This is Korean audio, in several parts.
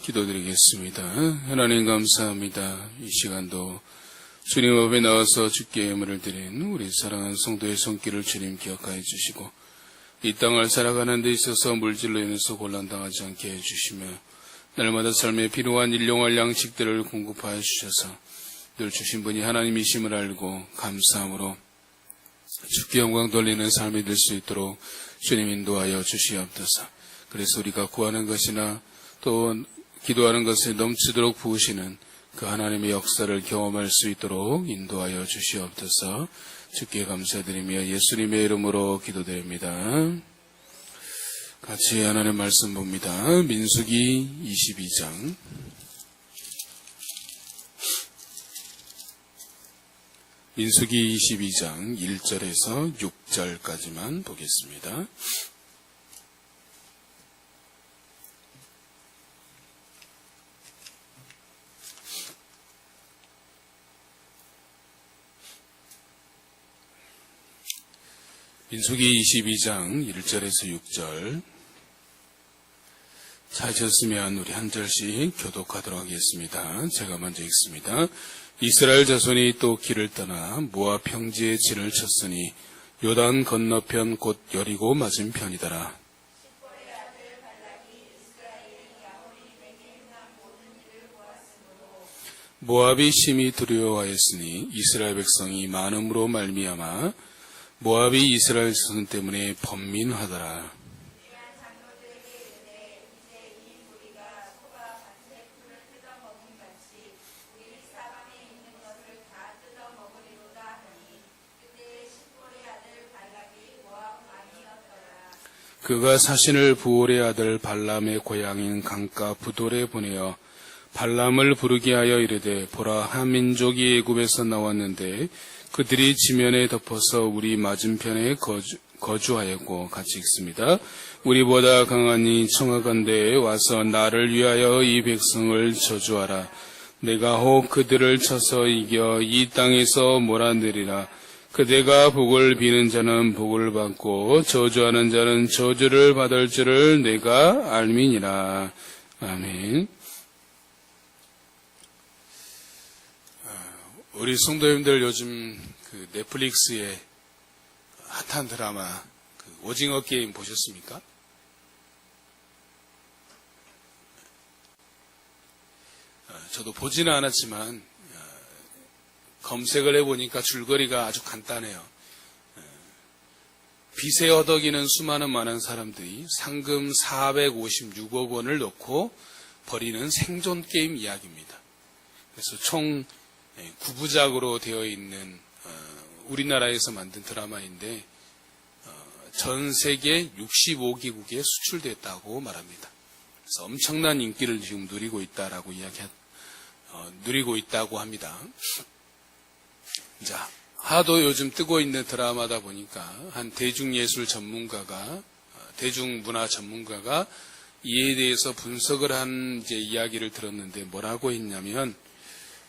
기도드리겠습니다. 하나님 감사합니다. 이 시간도 주님 앞에 나와서 주께 예물을 드린 우리 사랑하는 성도의 손길을 주님 기억하여 주시고 이 땅을 살아가는 데 있어서 물질로 인해서 곤란당하지 않게 해주시며 날마다 삶에 필요한 일용할 양식들을 공급하여 주셔서 늘 주신 분이 하나님이심을 알고 감사함으로 주께 영광 돌리는 삶이 될 수 있도록 주님 인도하여 주시옵소서. 그래서 우리가 구하는 것이나 또 기도하는 것에 넘치도록 부으시는 그 하나님의 역사를 경험할 수 있도록 인도하여 주시옵소서. 주께 감사드리며 예수님의 이름으로 기도드립니다. 같이 하나님 말씀 봅니다. 민수기 22장 민수기 22장 1절에서 6절까지만 보겠습니다. 민수기 22장 1절에서 6절 찾으셨으면 우리 한 절씩 교독하도록 하겠습니다. 제가 먼저 읽습니다. 이스라엘 자손이 또 길을 떠나 모압 평지에 진을 쳤으니 요단 건너편 곧 여리고 맞은편이더라. 모압이 심히 두려워하였으니 이스라엘 백성이 많음으로 말미암아 모압이 이스라엘 자손 때문에 번민하더라. 그가 사신을 부올의 아들 발람의 고향인 강가 부돌에 보내어 발람을 부르게 하여 이르되 보라 한 민족이 애굽에서 나왔는데 그들이 지면에 덮어서 우리 맞은편에 거주하였고 같이 읽습니다. 우리보다 강하니 청하건대 와서 나를 위하여 이 백성을 저주하라. 내가 혹 그들을 쳐서 이겨 이 땅에서 몰아내리라. 그대가 복을 비는 자는 복을 받고 저주하는 자는 저주를 받을 줄을 내가 알미니라. 아멘. 우리 성도님들 요즘 그 넷플릭스에 핫한 드라마 오징어 게임 보셨습니까? 저도 보지는 않았지만 검색을 해보니까 줄거리가 아주 간단해요. 빚에 허덕이는 수많은 많은 사람들이 상금 456억 원을 넣고 벌이는 생존 게임 이야기입니다. 그래서 총 9부작으로 되어 있는 우리나라에서 만든 드라마인데 전 세계 65개국에 수출됐다고 말합니다. 그래서 엄청난 인기를 지금 누리고 있다고 합니다. 자, 하도 요즘 뜨고 있는 드라마다 보니까 한 대중예술 전문가가 대중문화 전문가가 이에 대해서 분석을 한 이야기를 들었는데 뭐라고 했냐면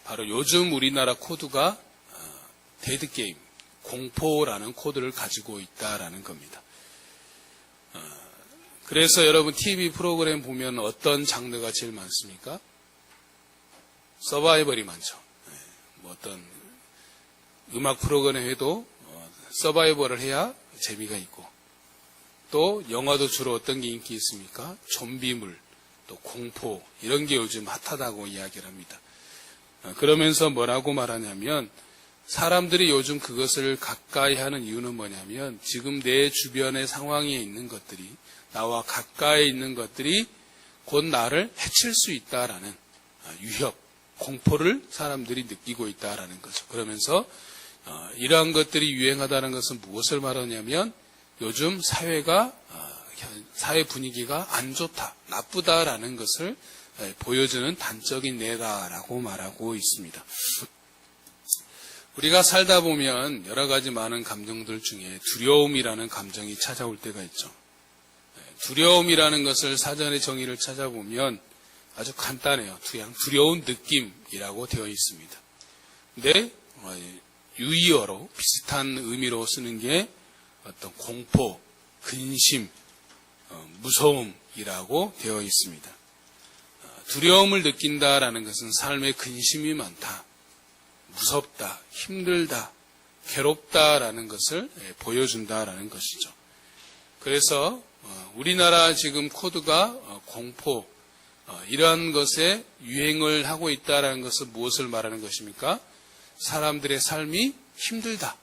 바로 요즘 우리나라 코드가 데드게임, 공포라는 코드를 가지고 있다라는 겁니다. 그래서 여러분 TV 프로그램 보면 어떤 장르가 제일 많습니까? 서바이벌이 많죠. 뭐 어떤 음악 프로그램 해도 서바이벌을 해야 재미가 있고 또 영화도 주로 어떤 게 인기 있습니까? 좀비물, 또 공포 이런 게 요즘 핫하다고 이야기를 합니다. 그러면서 뭐라고 말하냐면 사람들이 요즘 그것을 가까이 하는 이유는 뭐냐면 지금 내 주변의 상황에 있는 것들이 나와 가까이 있는 것들이 곧 나를 해칠 수 있다라는 위협, 공포를 사람들이 느끼고 있다라는 거죠. 그러면서 이러한 것들이 유행하다는 것은 무엇을 말하냐면 요즘 사회 분위기가 안 좋다, 나쁘다라는 것을 보여주는 단적인 예다라고 말하고 있습니다. 우리가 살다 보면 여러 가지 많은 감정들 중에 두려움이라는 감정이 찾아올 때가 있죠. 두려움이라는 것을 사전의 정의를 찾아보면 아주 간단해요. 그냥 두려운 느낌이라고 되어 있습니다. 근데 유의어로 비슷한 의미로 쓰는 게 어떤 공포, 근심, 무서움이라고 되어 있습니다. 두려움을 느낀다라는 것은 삶에 근심이 많다, 무섭다, 힘들다, 괴롭다라는 것을 보여준다라는 것이죠. 그래서 우리나라 지금 코드가 공포, 이러한 것에 유행을 하고 있다라는 것은 무엇을 말하는 것입니까? 사람들의 삶이 힘들다,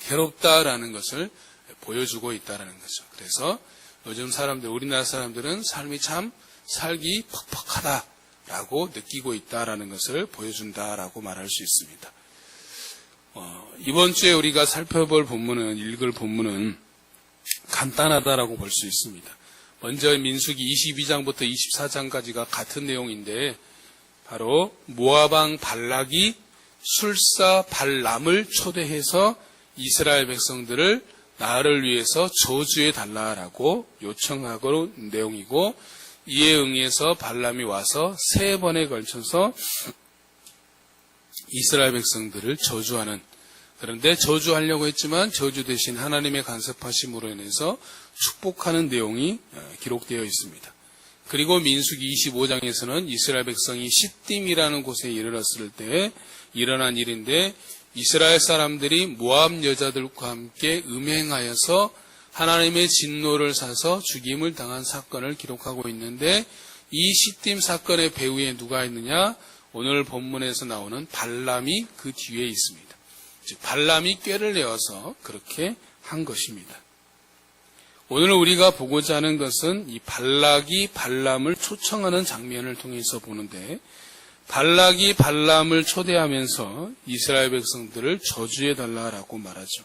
괴롭다라는 것을 보여주고 있다라는 거죠. 그래서 요즘 사람들, 우리나라 사람들은 삶이 참 살기 퍽퍽하다라고 느끼고 있다라는 것을 보여준다라고 말할 수 있습니다. 이번 주에 우리가 살펴볼 본문은, 읽을 본문은 간단하다라고 볼 수 있습니다. 먼저 민수기 22장부터 24장까지가 같은 내용인데, 바로 모압 왕 발락이 술사 발람을 초대해서 이스라엘 백성들을 나를 위해서 저주해 달라라고 요청하고 내용이고, 이에 응해서 발람이 와서 3번에 걸쳐서 이스라엘 백성들을 저주하는, 그런데 저주하려고 했지만 저주 대신 하나님의 간섭하심으로 인해서 축복하는 내용이 기록되어 있습니다. 그리고 민수기 25장에서는 이스라엘 백성이 시딤이라는 곳에 이르렀을 때 일어난 일인데, 이스라엘 사람들이 모압 여자들과 함께 음행하여서 하나님의 진노를 사서 죽임을 당한 사건을 기록하고 있는데, 이 시딤 사건의 배후에 누가 있느냐? 오늘 본문에서 나오는 발람이 그 뒤에 있습니다. 즉 발람이 꾀를 내어서 그렇게 한 것입니다. 오늘 우리가 보고자 하는 것은 이 발락이 발람을 초청하는 장면을 통해서 보는데, 발락이 발람을 초대하면서 이스라엘 백성들을 저주해 달라라고 말하죠.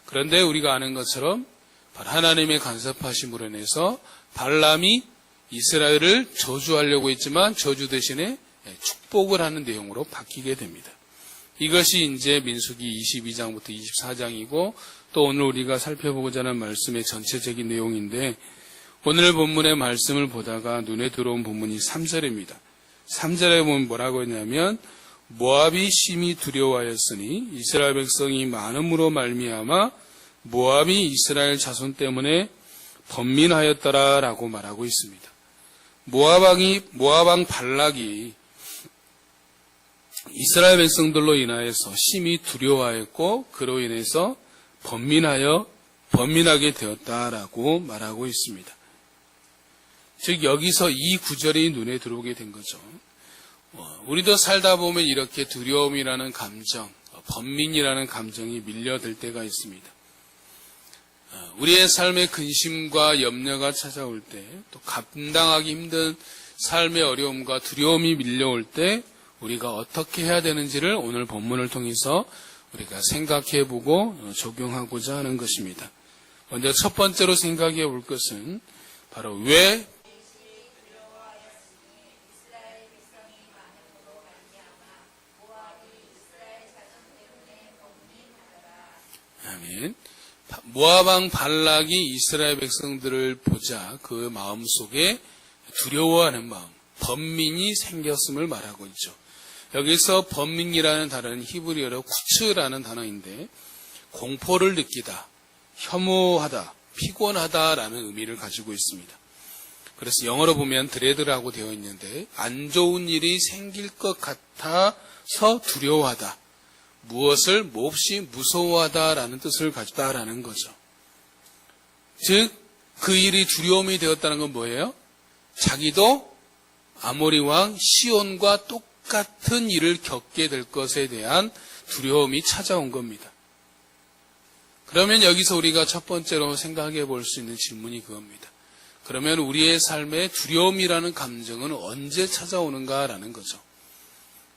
그런데 우리가 아는 것처럼 하나님의 간섭하심으로 인해서 발람이 이스라엘을 저주하려고 했지만 저주 대신에 축복을 하는 내용으로 바뀌게 됩니다. 이것이 이제 민수기 22장부터 24장이고, 또 오늘 우리가 살펴보고자 하는 말씀의 전체적인 내용인데, 오늘 본문의 말씀을 보다가 눈에 들어온 본문이 3절입니다. 3절에 보면 뭐라고 했냐면, 모압이 심히 두려워하였으니 이스라엘 백성이 많음으로 말미암아 모압이 이스라엘 자손 때문에 번민하였더라라고 말하고 있습니다. 모압 왕 발락이 이스라엘 백성들로 인하여서 심히 두려워하였고, 그로 인해서 번민하게 되었다라고 말하고 있습니다. 즉 여기서 이 구절이 눈에 들어오게 된 거죠. 우리도 살다 보면 이렇게 두려움이라는 감정, 번민이라는 감정이 밀려들 때가 있습니다. 우리의 삶에 근심과 염려가 찾아올 때, 또 감당하기 힘든 삶의 어려움과 두려움이 밀려올 때 우리가 어떻게 해야 되는지를 오늘 본문을 통해서 우리가 생각해보고 적용하고자 하는 것입니다. 먼저 첫 번째로 생각해 볼 것은 바로 왜 아멘. 모압 왕 발락이 이스라엘 백성들을 보자 그 마음속에 두려워하는 마음, 번민이 생겼음을 말하고 있죠. 여기서 번민이라는 단어는 히브리어로 쿠츠라는 단어인데, 공포를 느끼다, 혐오하다, 피곤하다라는 의미를 가지고 있습니다. 그래서 영어로 보면 드레드라고 되어 있는데, 안 좋은 일이 생길 것 같아서 두려워하다, 무엇을 몹시 무서워하다라는 뜻을 가졌다라는 거죠. 즉 그 일이 두려움이 되었다는 건 뭐예요? 자기도 아모리 왕 시온과 똑같은 일을 겪게 될 것에 대한 두려움이 찾아온 겁니다. 그러면 여기서 우리가 첫 번째로 생각해 볼 수 있는 질문이 그겁니다. 그러면 우리의 삶에 두려움이라는 감정은 언제 찾아오는가라는 거죠.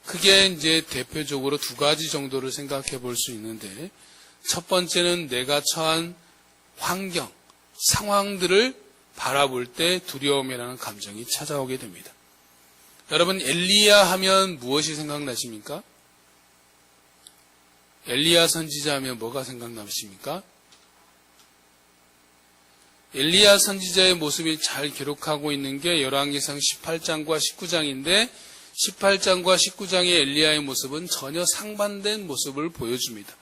크게 이제 대표적으로 2가지 정도를 생각해 볼 수 있는데, 첫 번째는 내가 처한 환경, 상황들을 바라볼 때 두려움이라는 감정이 찾아오게 됩니다. 여러분, 엘리야 하면 무엇이 생각나십니까? 엘리야 선지자 하면 뭐가 생각나십니까? 엘리야 선지자의 모습이 잘 기록하고 있는 게 열왕기상 18장과 19장인데, 18장과 19장의 엘리야의 모습은 전혀 상반된 모습을 보여줍니다.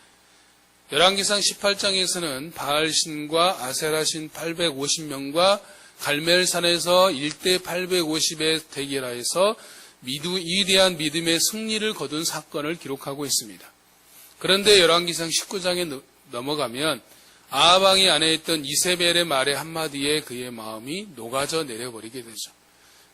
열왕기상 18장에서는 바알신과 아세라신 850명과 갈멜산에서 1대 850에 대결하여서 위대한 믿음의 승리를 거둔 사건을 기록하고 있습니다. 그런데 열왕기상 19장에 넘어가면 아합 왕이 아내에 있던 이세벨의 말의 한마디에 그의 마음이 녹아져 내려버리게 되죠.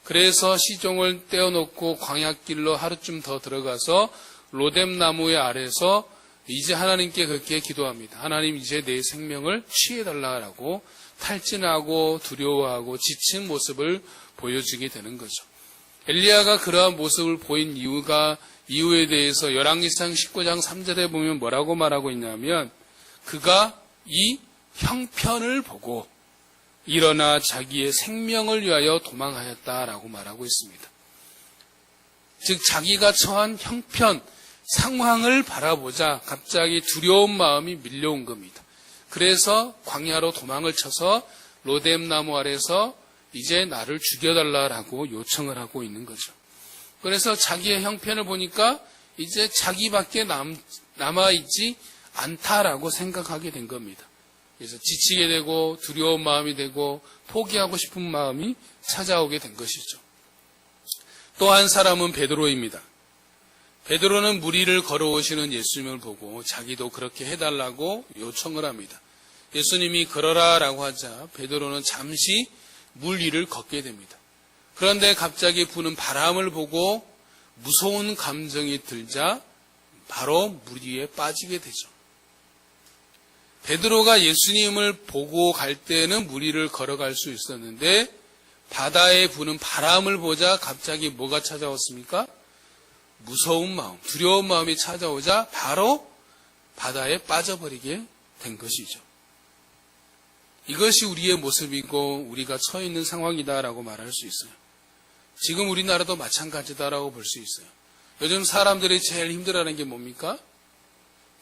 그래서 시종을 떼어놓고 광야길로 하루쯤 더 들어가서 로뎀나무의 아래서 이제 하나님께 그렇게 기도합니다. 하나님, 이제 내 생명을 취해달라고 탈진하고 두려워하고 지친 모습을 보여주게 되는 거죠. 엘리야가 그러한 모습을 보인 이유에 대해서 열왕기상 19장 3절에 보면 뭐라고 말하고 있냐면, 그가 이 형편을 보고 일어나 자기의 생명을 위하여 도망하였다라고 말하고 있습니다. 즉 자기가 처한 형편, 상황을 바라보자 갑자기 두려운 마음이 밀려온 겁니다. 그래서 광야로 도망을 쳐서 로뎀나무 아래서 이제 나를 죽여달라고 요청을 하고 있는 거죠. 그래서 자기의 형편을 보니까 이제 자기밖에 남아있지 않다라고 생각하게 된 겁니다. 그래서 지치게 되고 두려운 마음이 되고 포기하고 싶은 마음이 찾아오게 된 것이죠. 또 한 사람은 베드로입니다. 베드로는 물 위를 걸어오시는 예수님을 보고 자기도 그렇게 해달라고 요청을 합니다. 예수님이 걸어라라고 하자 베드로는 잠시 물 위를 걷게 됩니다. 그런데 갑자기 부는 바람을 보고 무서운 감정이 들자 바로 물 위에 빠지게 되죠. 베드로가 예수님을 보고 갈 때는 물 위를 걸어갈 수 있었는데 바다에 부는 바람을 보자 갑자기 뭐가 찾아왔습니까? 무서운 마음, 두려운 마음이 찾아오자 바로 바다에 빠져버리게 된 것이죠. 이것이 우리의 모습이고 우리가 처해 있는 상황이다라고 말할 수 있어요. 지금 우리나라도 마찬가지다라고 볼 수 있어요. 요즘 사람들이 제일 힘들어하는 게 뭡니까?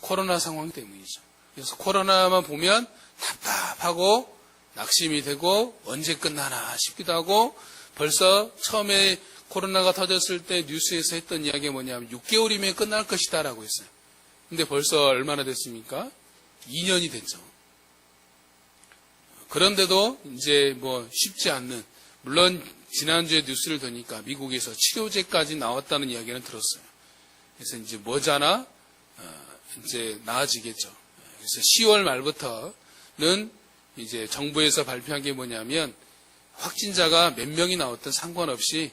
코로나 상황 때문이죠. 그래서 코로나만 보면 답답하고 낙심이 되고 언제 끝나나 싶기도 하고, 벌써 처음에 코로나가 터졌을 때 뉴스에서 했던 이야기가 뭐냐면 6개월이면 끝날 것이다 라고 했어요. 근데 벌써 얼마나 됐습니까? 2년이 됐죠. 그런데도 이제 뭐 쉽지 않는, 물론 지난주에 뉴스를 보니까 미국에서 치료제까지 나왔다는 이야기는 들었어요. 그래서 이제 뭐잖아 이제 나아지겠죠. 그래서 10월 말부터는 이제 정부에서 발표한 게 뭐냐면 확진자가 몇 명이 나왔든 상관없이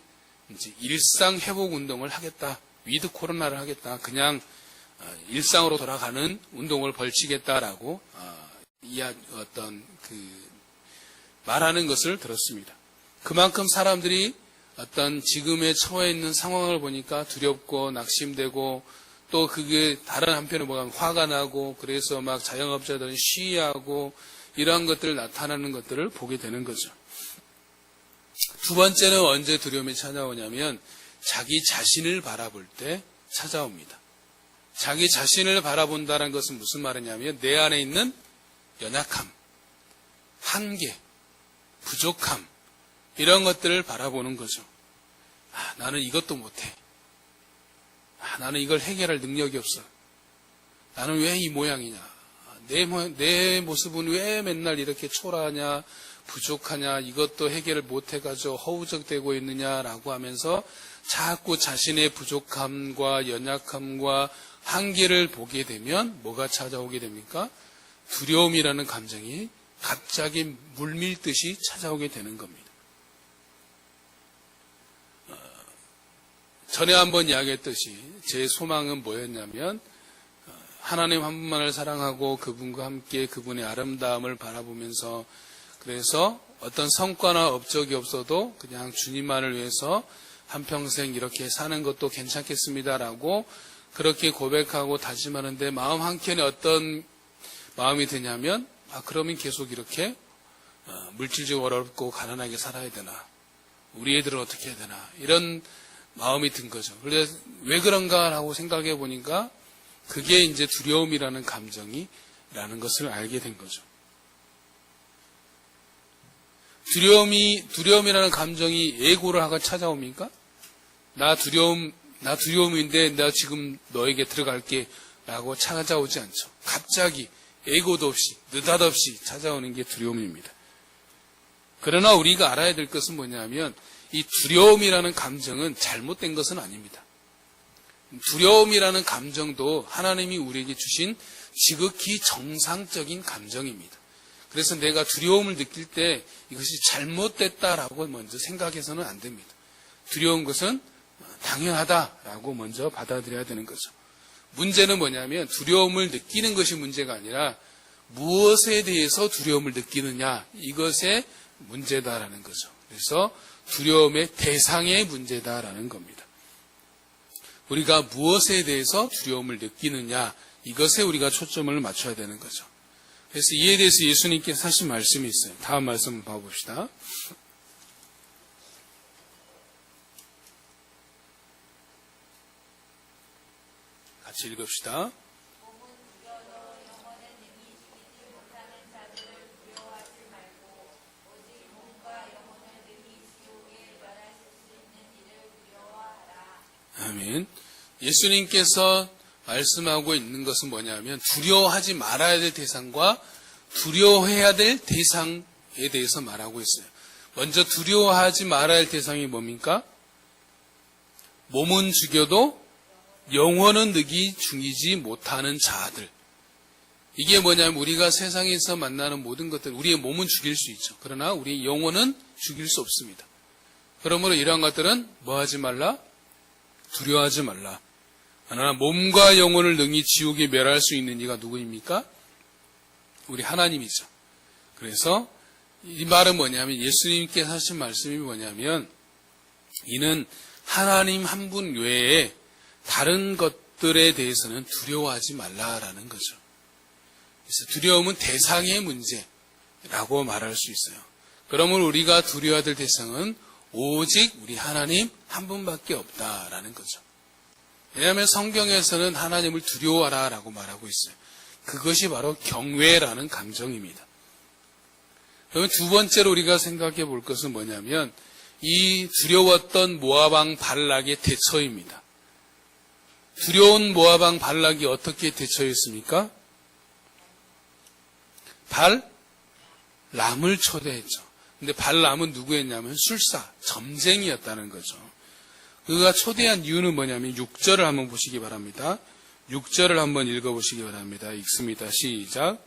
이제 일상 회복 운동을 하겠다. 위드 코로나를 하겠다. 그냥 일상으로 돌아가는 운동을 벌치겠다라고 말하는 것을 들었습니다. 그만큼 사람들이 어떤 지금의 처해 있는 상황을 보니까 두렵고 낙심되고, 또 그게 다른 한편에 보면 화가 나고, 그래서 막 자영업자들은 시위하고 이러한 것들 나타나는 것들을 보게 되는 거죠. 두 번째는 언제 두려움이 찾아오냐면 자기 자신을 바라볼 때 찾아옵니다. 자기 자신을 바라본다는 것은 무슨 말이냐면 내 안에 있는 연약함, 한계, 부족함, 이런 것들을 바라보는 거죠. 나는 이것도 못해. 나는 이걸 해결할 능력이 없어. 나는 왜 이 모양이냐. 내 모습은 왜 맨날 이렇게 초라하냐, 부족하냐, 이것도 해결을 못해가지고 허우적대고 있느냐라고 하면서 자꾸 자신의 부족함과 연약함과 한계를 보게 되면 뭐가 찾아오게 됩니까? 두려움이라는 감정이 갑자기 물밀듯이 찾아오게 되는 겁니다. 전에 한번 이야기했듯이 제 소망은 뭐였냐면 하나님 한 분만을 사랑하고 그분과 함께 그분의 아름다움을 바라보면서, 그래서 어떤 성과나 업적이 없어도 그냥 주님만을 위해서 한평생 이렇게 사는 것도 괜찮겠습니다라고 그렇게 고백하고 다짐하는데, 마음 한켠에 어떤 마음이 드냐면 그러면 계속 이렇게 물질적으로 어렵고 가난하게 살아야 되나, 우리 애들은 어떻게 해야 되나, 이런 마음이 든 거죠. 그런데 왜 그런가 하고 생각해 보니까 그게 이제 두려움이라는 감정이라는 것을 알게 된 거죠. 두려움이라는 감정이 예고를 하고 찾아옵니까? 나 두려움인데 내가 지금 너에게 들어갈게 라고 찾아오지 않죠. 갑자기 예고도 없이 느닷없이 찾아오는 게 두려움입니다. 그러나 우리가 알아야 될 것은 뭐냐면 이 두려움이라는 감정은 잘못된 것은 아닙니다. 두려움이라는 감정도 하나님이 우리에게 주신 지극히 정상적인 감정입니다. 그래서 내가 두려움을 느낄 때 이것이 잘못됐다라고 먼저 생각해서는 안 됩니다. 두려운 것은 당연하다라고 먼저 받아들여야 되는 거죠. 문제는 뭐냐면 두려움을 느끼는 것이 문제가 아니라 무엇에 대해서 두려움을 느끼느냐, 이것의 문제다라는 거죠. 그래서 두려움의 대상의 문제다라는 겁니다. 우리가 무엇에 대해서 두려움을 느끼느냐, 이것에 우리가 초점을 맞춰야 되는 거죠. 그래서 이에 대해서 예수님께서 하신 말씀이 있어요. 다음 말씀 한번 봐봅시다. 같이 읽읍시다. 아멘. 예수님께서 말씀하고 있는 것은 뭐냐면 두려워하지 말아야 될 대상과 두려워해야 될 대상에 대해서 말하고 있어요. 먼저 두려워하지 말아야 할 대상이 뭡니까? 몸은 죽여도 영혼은 득이 중이지 못하는 자들. 이게 뭐냐면 우리가 세상에서 만나는 모든 것들, 우리의 몸은 죽일 수 있죠. 그러나 우리의 영혼은 죽일 수 없습니다. 그러므로 이러한 것들은 뭐 하지 말라? 두려워하지 말라. 그러나 몸과 영혼을 능히 지옥에 멸할 수 있는 이가 누구입니까? 우리 하나님이죠. 그래서 이 말은 뭐냐면 예수님께서 하신 말씀이 뭐냐면 이는 하나님 한 분 외에 다른 것들에 대해서는 두려워하지 말라라는 거죠. 그래서 두려움은 대상의 문제라고 말할 수 있어요. 그러면 우리가 두려워야 될 대상은 오직 우리 하나님 한 분밖에 없다라는 거죠. 왜냐하면 성경에서는 하나님을 두려워하라라고 말하고 있어요. 그것이 바로 경외라는 감정입니다. 그러면 두 번째로 우리가 생각해 볼 것은 뭐냐면 이 두려웠던 모압 왕 발락의 대처입니다. 두려운 모압 왕 발락이 어떻게 대처했습니까? 발람을 초대했죠. 근데 발람은 누구였냐면 술사, 점쟁이였다는 거죠. 그가 초대한 이유는 뭐냐면 6절을 한번 보시기 바랍니다. 6절을 한번 읽어보시기 바랍니다. 읽습니다. 시작.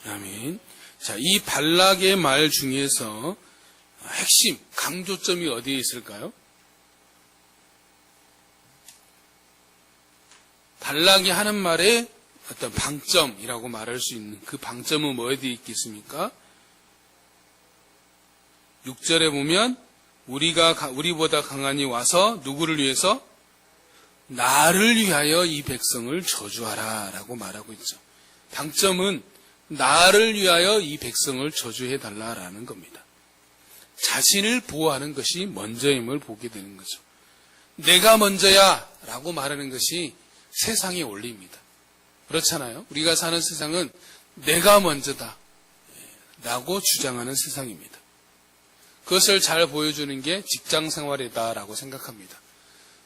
아멘. 자, 이 발락의 말 중에서 핵심, 강조점이 어디에 있을까요? 발락이 하는 말의 어떤 방점이라고 말할 수 있는 그 방점은 어디에 있겠습니까? 6절에 보면 우리보다 강하니 와서 누구를 위해서? 나를 위하여 이 백성을 저주하라 라고 말하고 있죠. 방점은 나를 위하여 이 백성을 저주해 달라라는 겁니다. 자신을 보호하는 것이 먼저임을 보게 되는 거죠. 내가 먼저야 라고 말하는 것이 세상의 원리입니다. 그렇잖아요. 우리가 사는 세상은 내가 먼저다 라고 주장하는 세상입니다. 그것을 잘 보여주는 게 직장 생활이다라고 생각합니다.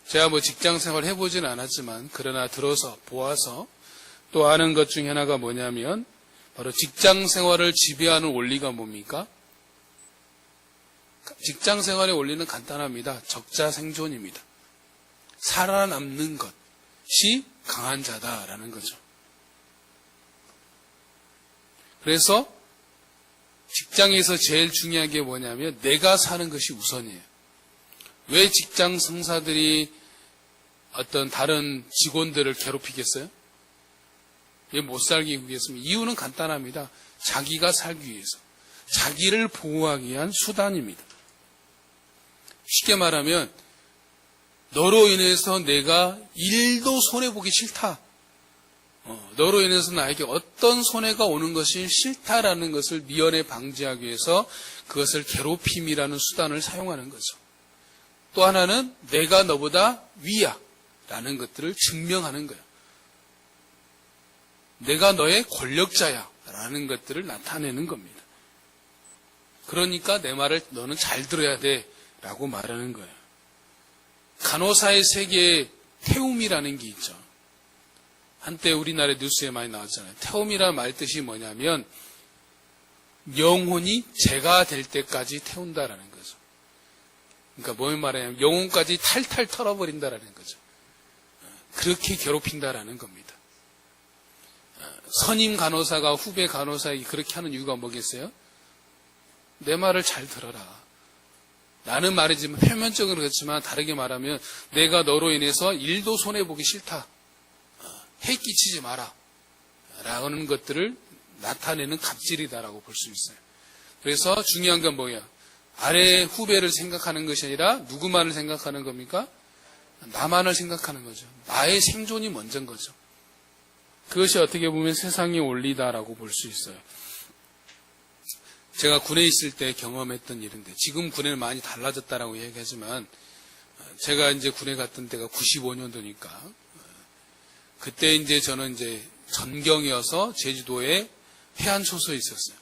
제가 직장 생활 해보진 않았지만 그러나 들어서 보아서 또 아는 것 중에 하나가 뭐냐면 바로 직장 생활을 지배하는 원리가 뭡니까? 직장 생활의 원리는 간단합니다. 적자 생존입니다. 살아남는 것이 강한 자다라는 거죠. 그래서 직장에서 제일 중요한 게 뭐냐면 내가 사는 것이 우선이에요. 왜 직장 상사들이 어떤 다른 직원들을 괴롭히겠어요? 왜 못 살기 위해서입니다. 이유는 간단합니다. 자기가 살기 위해서. 자기를 보호하기 위한 수단입니다. 쉽게 말하면 너로 인해서 내가 일도 손해보기 싫다. 너로 인해서 나에게 어떤 손해가 오는 것이 싫다라는 것을 미연에 방지하기 위해서 그것을 괴롭힘이라는 수단을 사용하는 거죠. 또 하나는 내가 너보다 위야 라는 것들을 증명하는 거예요. 내가 너의 권력자야 라는 것들을 나타내는 겁니다. 그러니까 내 말을 너는 잘 들어야 돼 라고 말하는 거예요. 간호사의 세계에 태움이라는 게 있죠. 한때 우리나라 뉴스에 많이 나왔잖아요. 태움이라는 말 뜻이 뭐냐면 영혼이 재가 될 때까지 태운다라는 거죠. 그러니까 뭘 말하냐면 영혼까지 탈탈 털어버린다라는 거죠. 그렇게 괴롭힌다라는 겁니다. 선임 간호사가 후배 간호사에게 그렇게 하는 이유가 뭐겠어요? 내 말을 잘 들어라. 나는 말이지만 표면적으로 그렇지만 다르게 말하면 내가 너로 인해서 일도 손해보기 싫다. 해 끼치지 마라. 라는 것들을 나타내는 갑질이다라고 볼 수 있어요. 그래서 중요한 건 뭐예요? 아래 후배를 생각하는 것이 아니라 누구만을 생각하는 겁니까? 나만을 생각하는 거죠. 나의 생존이 먼저인 거죠. 그것이 어떻게 보면 세상의 원리다라고 볼 수 있어요. 제가 군에 있을 때 경험했던 일인데 지금 군에는 많이 달라졌다라고 얘기하지만 제가 이제 군에 갔던 때가 95년도니까 그때 이제 저는 이제 전경이어서 제주도에 해안초소에 있었어요.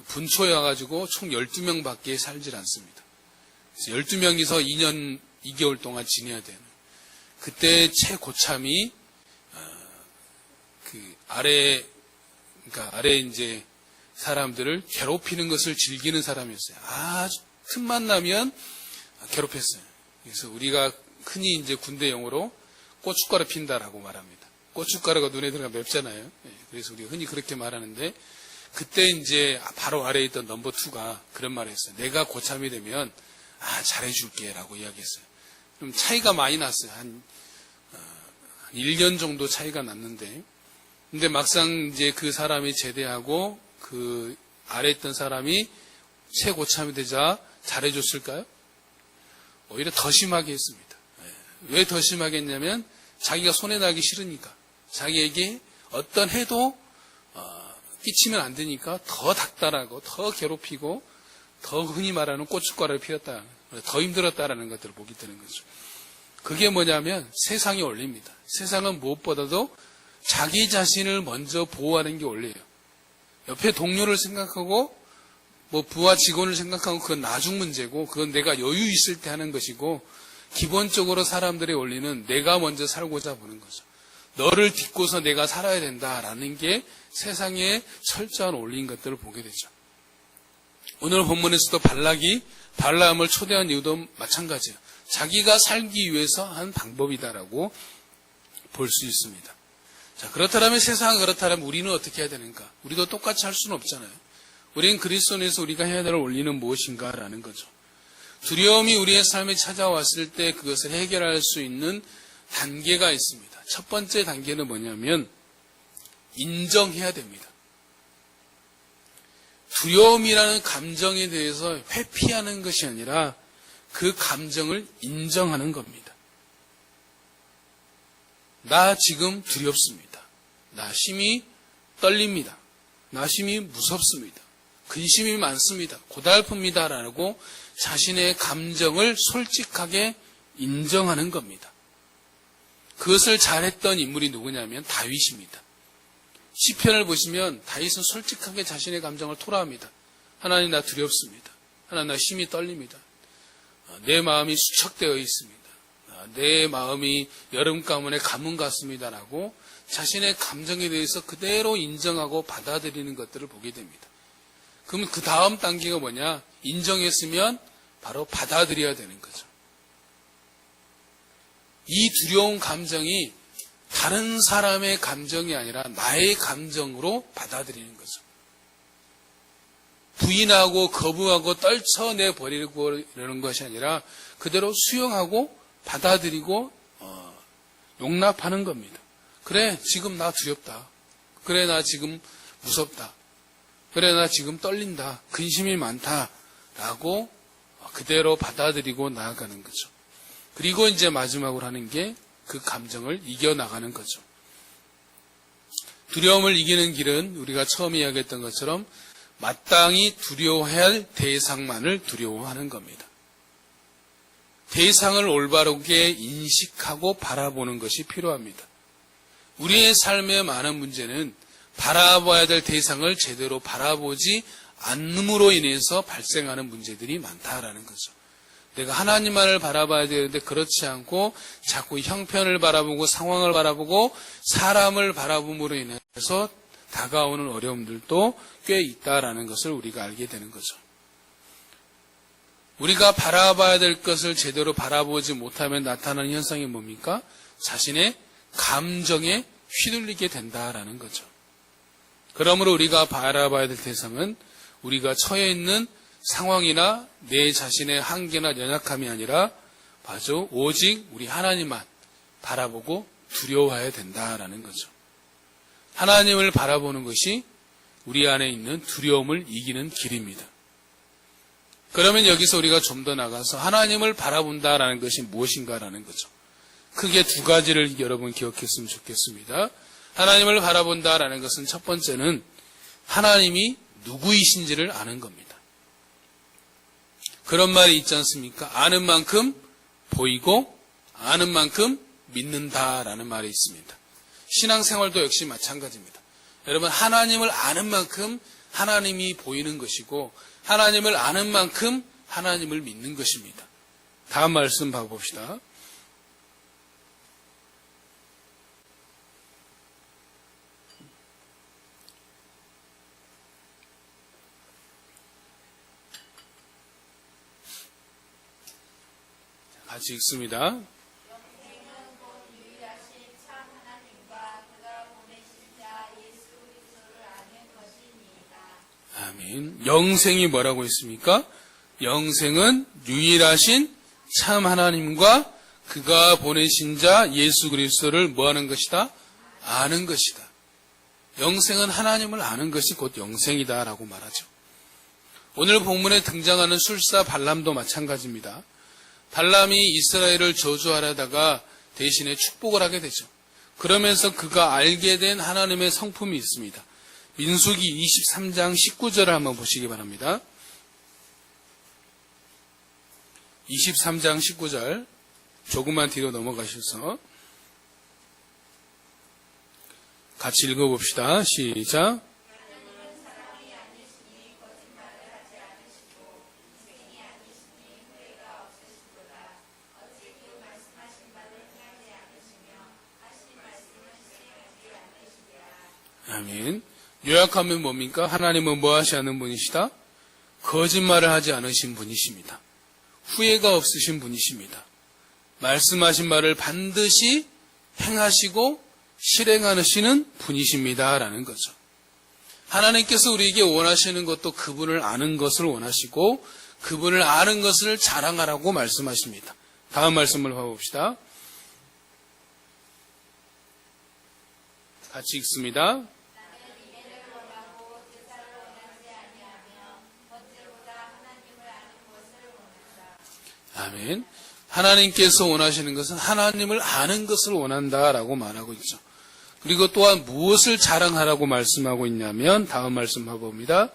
분초에 와가지고 총 12명밖에 살질 않습니다. 그래서 12명이서 2년 2개월 동안 지내야 되는. 그때 최고참이 그 아래 이제 사람들을 괴롭히는 것을 즐기는 사람이었어요. 아주 틈만 나면 괴롭혔어요. 그래서 우리가 흔히 이제 군대 용어로 고춧가루 핀다라고 말합니다. 고춧가루가 눈에 들어가 맵잖아요. 그래서 우리가 흔히 그렇게 말하는데 그때 이제 바로 아래에 있던 넘버 2가 그런 말을 했어요. 내가 고참이 되면 잘해줄게 라고 이야기했어요. 좀 차이가 많이 났어요. 한 1년 정도 차이가 났는데 근데 막상 이제 그 사람이 제대하고 그 아래 있던 사람이 최고참이 되자 잘해줬을까요? 오히려 더 심하게 했습니다. 왜 더 심하게 했냐면 자기가 손해나기 싫으니까 자기에게 어떤 해도 끼치면 안 되니까 더 닥달하고 더 괴롭히고 더 흔히 말하는 고춧가루를 피웠다. 더 힘들었다라는 것들을 보게 되는 거죠. 그게 뭐냐면 세상의 원리입니다. 세상은 무엇보다도 자기 자신을 먼저 보호하는 게 원리예요. 옆에 동료를 생각하고 뭐 부하 직원을 생각하고 그건 나중 문제고 그건 내가 여유 있을 때 하는 것이고 기본적으로 사람들의 원리는 내가 먼저 살고자 보는 거죠. 너를 딛고서 내가 살아야 된다라는 게 세상의 철저한 원리인 것들을 보게 되죠. 오늘 본문에서도 발락이 발람을 초대한 이유도 마찬가지예요. 자기가 살기 위해서 한 방법이다라고 볼 수 있습니다. 자, 그렇다면 세상은 그렇다면 우리는 어떻게 해야 되는가? 우리도 똑같이 할 수는 없잖아요. 우리는 그리스도 안에서 우리가 해야 될 원리는 무엇인가라는 거죠. 두려움이 우리의 삶에 찾아왔을 때 그것을 해결할 수 있는 단계가 있습니다. 첫 번째 단계는 뭐냐면 인정해야 됩니다. 두려움이라는 감정에 대해서 회피하는 것이 아니라 그 감정을 인정하는 겁니다. 나 지금 두렵습니다. 나 심히 떨립니다. 나 심히 무섭습니다. 근심이 많습니다. 고달픕니다. 라고 자신의 감정을 솔직하게 인정하는 겁니다. 그것을 잘했던 인물이 누구냐면 다윗입니다. 시편을 보시면 다윗은 솔직하게 자신의 감정을 토로합니다. 하나님 나 두렵습니다. 하나님 나 심히 떨립니다. 내 마음이 수척되어 있습니다. 내 마음이 여름 가문에 가뭄 같습니다. 라고 자신의 감정에 대해서 그대로 인정하고 받아들이는 것들을 보게 됩니다. 그럼 그 다음 단계가 뭐냐? 인정했으면 바로 받아들여야 되는 거죠. 이 두려운 감정이 다른 사람의 감정이 아니라 나의 감정으로 받아들이는 거죠. 부인하고 거부하고 떨쳐내버리고 이러는 것이 아니라 그대로 수용하고 받아들이고 용납하는 겁니다. 그래, 지금 나 두렵다. 그래, 나 지금 무섭다. 그래, 나 지금 떨린다. 근심이 많다. 라고 그대로 받아들이고 나아가는 거죠. 그리고 이제 마지막으로 하는 게 그 감정을 이겨나가는 거죠. 두려움을 이기는 길은 우리가 처음 이야기했던 것처럼 마땅히 두려워해야 할 대상만을 두려워하는 겁니다. 대상을 올바르게 인식하고 바라보는 것이 필요합니다. 우리의 삶의 많은 문제는 바라봐야 될 대상을 제대로 바라보지 않음으로 인해서 발생하는 문제들이 많다라는 거죠. 내가 하나님만을 바라봐야 되는데 그렇지 않고 자꾸 형편을 바라보고 상황을 바라보고 사람을 바라봄으로 인해서 다가오는 어려움들도 꽤 있다라는 것을 우리가 알게 되는 거죠. 우리가 바라봐야 될 것을 제대로 바라보지 못하면 나타나는 현상이 뭡니까? 자신의 감정에 휘둘리게 된다라는 거죠. 그러므로 우리가 바라봐야 될 대상은 우리가 처해 있는 상황이나 내 자신의 한계나 연약함이 아니라 바로 오직 우리 하나님만 바라보고 두려워해야 된다라는 거죠. 하나님을 바라보는 것이 우리 안에 있는 두려움을 이기는 길입니다. 그러면 여기서 우리가 좀 더 나가서 하나님을 바라본다라는 것이 무엇인가라는 거죠. 크게 두 가지를 여러분 기억했으면 좋겠습니다. 하나님을 바라본다라는 것은 첫 번째는 하나님이 누구이신지를 아는 겁니다. 그런 말이 있지 않습니까? 아는 만큼 보이고 아는 만큼 믿는다라는 말이 있습니다. 신앙생활도 역시 마찬가지입니다. 여러분, 하나님을 아는 만큼 하나님이 보이는 것이고 하나님을 아는 만큼 하나님을 믿는 것입니다. 다음 말씀 봐봅시다. 같이 읽습니다. 아멘. 영생이 뭐라고 했습니까? 영생은 유일하신 참 하나님과 그가 보내신 자 예수 그리스도를 뭐하는 것이다? 아는 것이다. 영생은 하나님을 아는 것이 곧 영생이다라고 말하죠. 오늘 본문에 등장하는 술사 발람도 마찬가지입니다. 발람이 이스라엘을 저주하려다가 대신에 축복을 하게 되죠. 그러면서 그가 알게 된 하나님의 성품이 있습니다. 민수기 23장 19절을 한번 보시기 바랍니다. 23장 19절 조금만 뒤로 넘어가셔서 같이 읽어봅시다. 시작. 아멘. 요약하면 뭡니까? 하나님은 뭐 하시 않는 분이시다? 거짓말을 하지 않으신 분이십니다. 후회가 없으신 분이십니다. 말씀하신 말을 반드시 행하시고 실행하시는 분이십니다. 라는 거죠. 하나님께서 우리에게 원하시는 것도 그분을 아는 것을 원하시고 그분을 아는 것을 자랑하라고 말씀하십니다. 다음 말씀을 봐봅시다. 같이 읽습니다. 아멘. 하나님께서 원하시는 것은 하나님을 아는 것을 원한다라고 말하고 있죠. 그리고 또한 무엇을 자랑하라고 말씀하고 있냐면 다음 말씀 봐봅니다.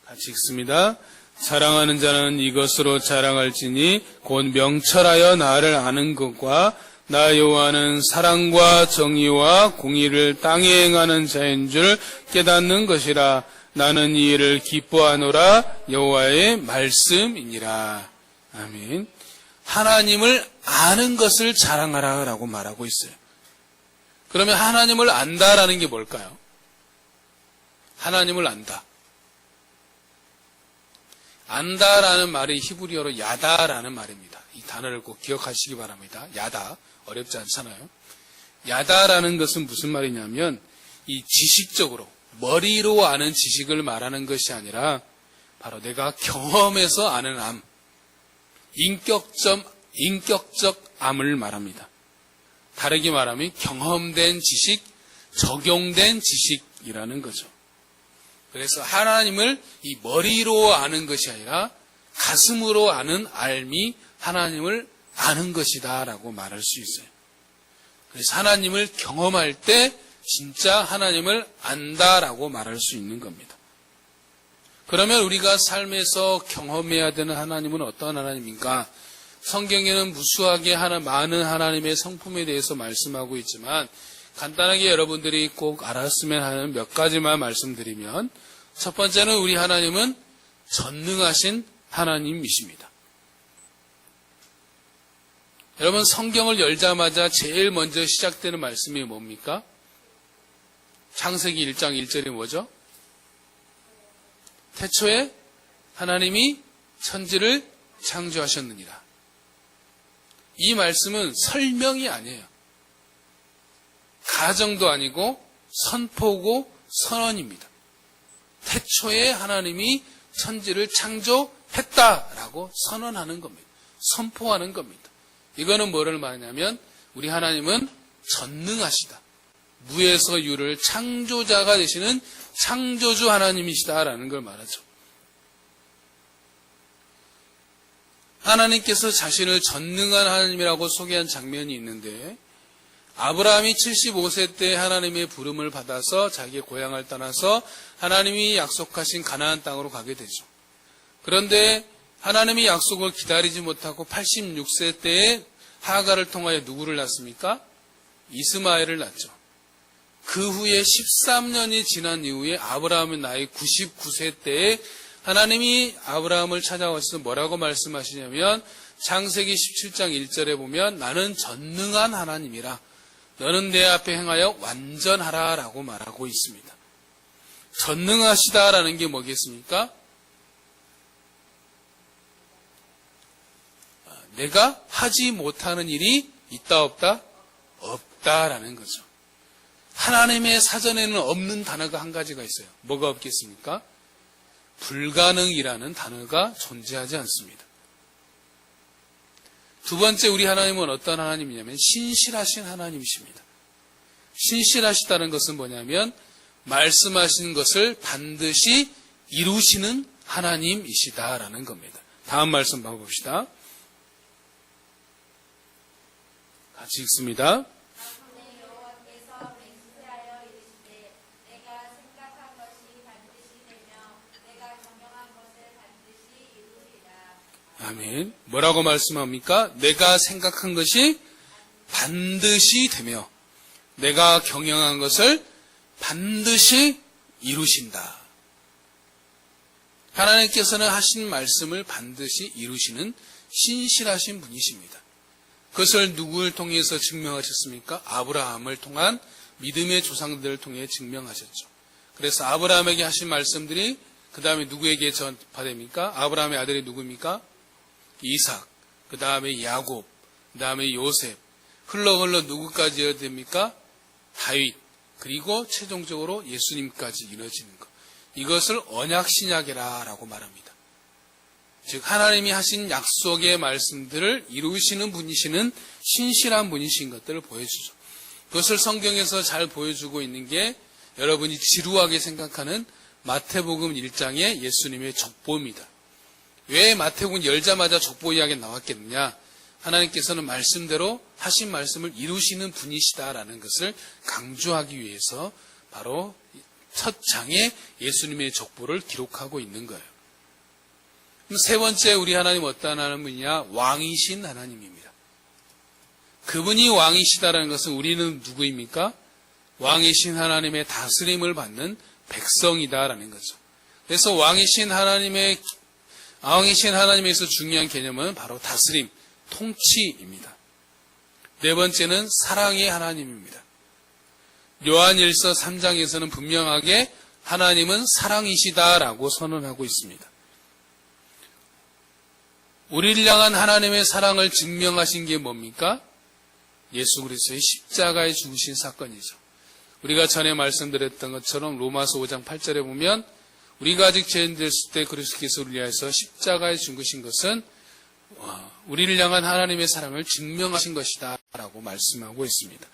같이 읽습니다. 자랑하는 자는 이것으로 자랑할지니 곧 명철하여 나를 아는 것과 나 여호와는 사랑과 정의와 공의를 땅에 행하는 자인 줄 깨닫는 것이라. 나는 이 일을 기뻐하노라. 여호와의 말씀이니라. 아멘. 하나님을 아는 것을 자랑하라라고 말하고 있어요. 그러면 하나님을 안다라는 게 뭘까요? 하나님을 안다. 안다라는 말이 히브리어로 야다라는 말입니다. 이 단어를 꼭 기억하시기 바랍니다. 야다. 어렵지 않잖아요. 야다라는 것은 무슨 말이냐면 이 지식적으로 머리로 아는 지식을 말하는 것이 아니라 바로 내가 경험해서 아는 암, 인격적 암을 말합니다. 다르게 말하면 경험된 지식, 적용된 지식이라는 거죠. 그래서 하나님을 이 머리로 아는 것이 아니라 가슴으로 아는 알미 하나님을 아는 것이다 라고 말할 수 있어요. 그래서 하나님을 경험할 때 진짜 하나님을 안다라고 말할 수 있는 겁니다. 그러면 우리가 삶에서 경험해야 되는 하나님은 어떤 하나님인가? 성경에는 무수하게 많은 하나님의 성품에 대해서 말씀하고 있지만 간단하게 여러분들이 꼭 알았으면 하는 몇 가지만 말씀드리면, 첫 번째는 우리 하나님은 전능하신 하나님이십니다. 여러분, 성경을 열자마자 제일 먼저 시작되는 말씀이 뭡니까? 창세기 1장 1절이 뭐죠? 태초에 하나님이 천지를 창조하셨느니라. 이 말씀은 설명이 아니에요. 가정도 아니고 선포고 선언입니다. 태초에 하나님이 천지를 창조했다라고 선언하는 겁니다. 선포하는 겁니다. 이거는 뭐를 말하냐면 우리 하나님은 전능하시다. 무에서 유를 창조자가 되시는 창조주 하나님이시다라는 걸 말하죠. 하나님께서 자신을 전능한 하나님이라고 소개한 장면이 있는데, 아브라함이 75세 때 하나님의 부름을 받아서 자기의 고향을 떠나서 하나님이 약속하신 가나안 땅으로 가게 되죠. 그런데 하나님이 약속을 기다리지 못하고 86세 때에 하가를 통하여 누구를 낳습니까? 이스마엘을 낳죠. 그 후에 13년이 지난 이후에 아브라함의 나이 99세 때에 하나님이 아브라함을 찾아와서 뭐라고 말씀하시냐면 창세기 17장 1절에 보면 나는 전능한 하나님이라 너는 내 앞에 행하여 완전하라 라고 말하고 있습니다. 전능하시다라는 게 뭐겠습니까? 내가 하지 못하는 일이 있다 없다? 없다라는 거죠. 하나님의 사전에는 없는 단어가 한 가지가 있어요. 뭐가 없겠습니까? 불가능이라는 단어가 존재하지 않습니다. 두 번째, 우리 하나님은 어떤 하나님이냐면 신실하신 하나님이십니다. 신실하시다는 것은 뭐냐면 말씀하신 것을 반드시 이루시는 하나님이시다라는 겁니다. 다음 말씀 봐봅시다. 같이 읽습니다. 아멘. 뭐라고 말씀합니까? 내가 생각한 것이 반드시 되며 내가 경영한 것을 반드시 이루신다. 하나님께서는 하신 말씀을 반드시 이루시는 신실하신 분이십니다. 그것을 누구를 통해서 증명하셨습니까? 아브라함을 통한 믿음의 조상들을 통해 증명하셨죠. 그래서 아브라함에게 하신 말씀들이 그 다음에 누구에게 전파됩니까? 아브라함의 아들이 누구입니까? 이삭, 그 다음에 야곱, 그 다음에 요셉, 흘러 누구까지 이어야 됩니까? 다윗, 그리고 최종적으로 예수님까지 이루어지는 것. 이것을 언약신약이라고 말합니다. 즉 하나님이 하신 약속의 말씀들을 이루시는 분이시는 신실한 분이신 것들을 보여주죠. 그것을 성경에서 잘 보여주고 있는 게 여러분이 지루하게 생각하는 마태복음 1장의 예수님의 족보입니다. 왜 마태복음 열자마자 족보 이야기가 나왔겠느냐? 하나님께서는 말씀대로 하신 말씀을 이루시는 분이시다라는 것을 강조하기 위해서 바로 첫 장에 예수님의 족보를 기록하고 있는 거예요. 그럼 세 번째, 우리 하나님 어떤 하나님이냐? 왕이신 하나님입니다. 그분이 왕이시다라는 것은 우리는 누구입니까? 왕이신 하나님의 다스림을 받는 백성이다라는 거죠. 그래서 왕이신 하나님에서 중요한 개념은 바로 다스림, 통치입니다. 네 번째는 사랑의 하나님입니다. 요한일서 3장에서는 분명하게 하나님은 사랑이시다라고 선언하고 있습니다. 우리를 향한 하나님의 사랑을 증명하신 게 뭡니까? 예수 그리스도의 십자가에 죽으신 사건이죠. 우리가 전에 말씀드렸던 것처럼 로마서 5장 8절에 보면 우리가 아직 죄인 됐을 때 그리스도께서 우리를 위하여서 십자가에 죽으신 것은 우리를 향한 하나님의 사랑을 증명하신 것이다 라고 말씀하고 있습니다.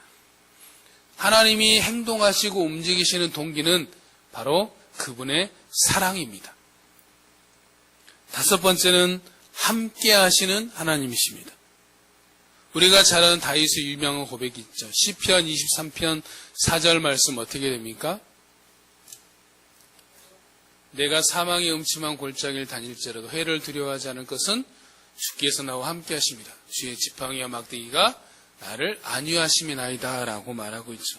하나님이 행동하시고 움직이시는 동기는 바로 그분의 사랑입니다. 다섯 번째는 함께 하시는 하나님이십니다. 우리가 잘 아는 다윗의 유명한 고백이 있죠. 시편 23편 4절 말씀 어떻게 됩니까? 내가 사망의 음침한 골짜기를 다닐지라도 해를 두려워하지 않을 것은 주께서 나와 함께 하십니다. 주의 지팡이와 막대기가 나를 안위하심이나이다 라고 말하고 있죠.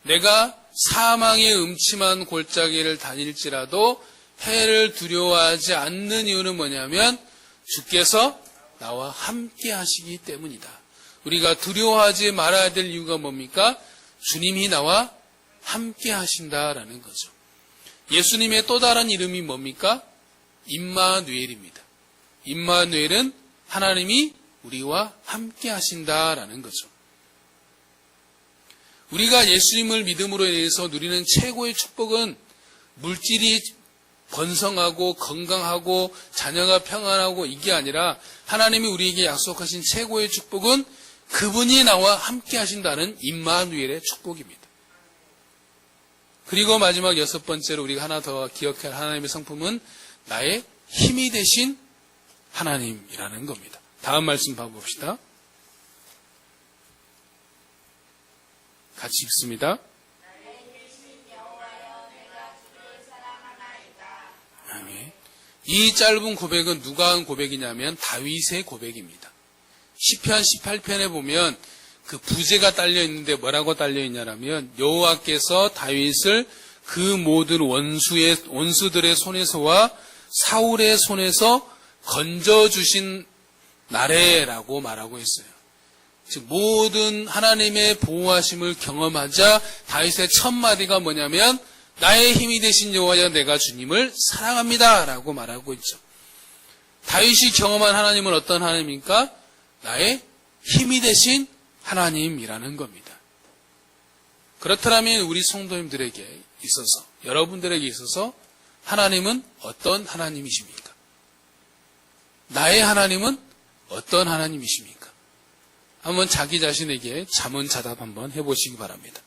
내가 사망의 음침한 골짜기를 다닐지라도 해를 두려워하지 않는 이유는 뭐냐면 주께서 나와 함께 하시기 때문이다. 우리가 두려워하지 말아야 될 이유가 뭡니까? 주님이 나와 함께 하신다라는 거죠. 예수님의 또 다른 이름이 뭡니까? 임마누엘입니다. 임마누엘은 하나님이 우리와 함께 하신다라는 거죠. 우리가 예수님을 믿음으로 인해서 누리는 최고의 축복은 물질이 번성하고 건강하고 자녀가 평안하고 이게 아니라 하나님이 우리에게 약속하신 최고의 축복은 그분이 나와 함께 하신다는 임마누엘의 축복입니다. 그리고 마지막 6번째로 우리가 하나 더 기억할 하나님의 성품은 나의 힘이 되신 하나님이라는 겁니다. 다음 말씀 봐봅시다. 같이 읽습니다. 아멘. 이 짧은 고백은 누가 한 고백이냐면 다윗의 고백입니다. 시편 18편에 보면 그 부제가 딸려 있는데 뭐라고 딸려 있냐면 여호와께서 다윗을 그 모든 원수들의 손에서와 사울의 손에서 건져주신 날에라고 말하고 있어요. 즉 모든 하나님의 보호하심을 경험하자 다윗의 첫 마디가 뭐냐면 나의 힘이 되신 여호와여 내가 주님을 사랑합니다 라고 말하고 있죠. 다윗이 경험한 하나님은 어떤 하나님입니까? 나의 힘이 되신 하나님이라는 겁니다. 그렇다면 우리 성도님들에게 있어서 여러분들에게 있어서 하나님은 어떤 하나님이십니까? 나의 하나님은 어떤 하나님이십니까? 한번 자기 자신에게 자문자답 한번 해보시기 바랍니다.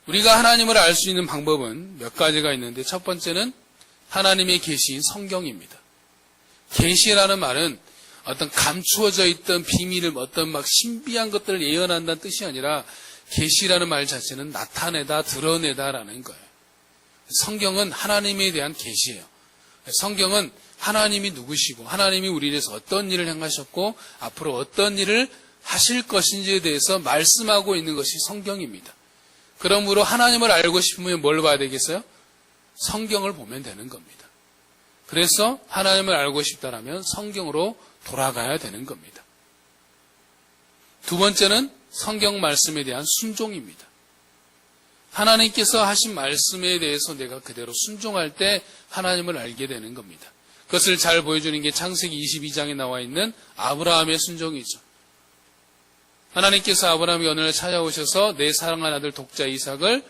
우리가 하나님을 알 수 있는 방법은 몇 가지가 있는데 첫 번째는 하나님의 계시인 성경입니다. 계시라는 말은 어떤 감추어져 있던 비밀을 어떤 막 신비한 것들을 예언한다는 뜻이 아니라 계시라는 말 자체는 나타내다 드러내다라는 거예요. 성경은 하나님에 대한 계시예요. 성경은 하나님이 누구시고 하나님이 우리에 대해서 어떤 일을 행하셨고 앞으로 어떤 일을 하실 것인지에 대해서 말씀하고 있는 것이 성경입니다. 그러므로 하나님을 알고 싶으면 뭘 봐야 되겠어요? 성경을 보면 되는 겁니다. 그래서 하나님을 알고 싶다라면 성경으로 돌아가야 되는 겁니다. 두 번째는 성경 말씀에 대한 순종입니다. 하나님께서 하신 말씀에 대해서 내가 그대로 순종할 때 하나님을 알게 되는 겁니다. 그것을 잘 보여주는 게 창세기 22장에 나와 있는 아브라함의 순종이죠. 하나님께서 아브라함이 어느 날 찾아오셔서 내 사랑하는 아들 독자 이삭을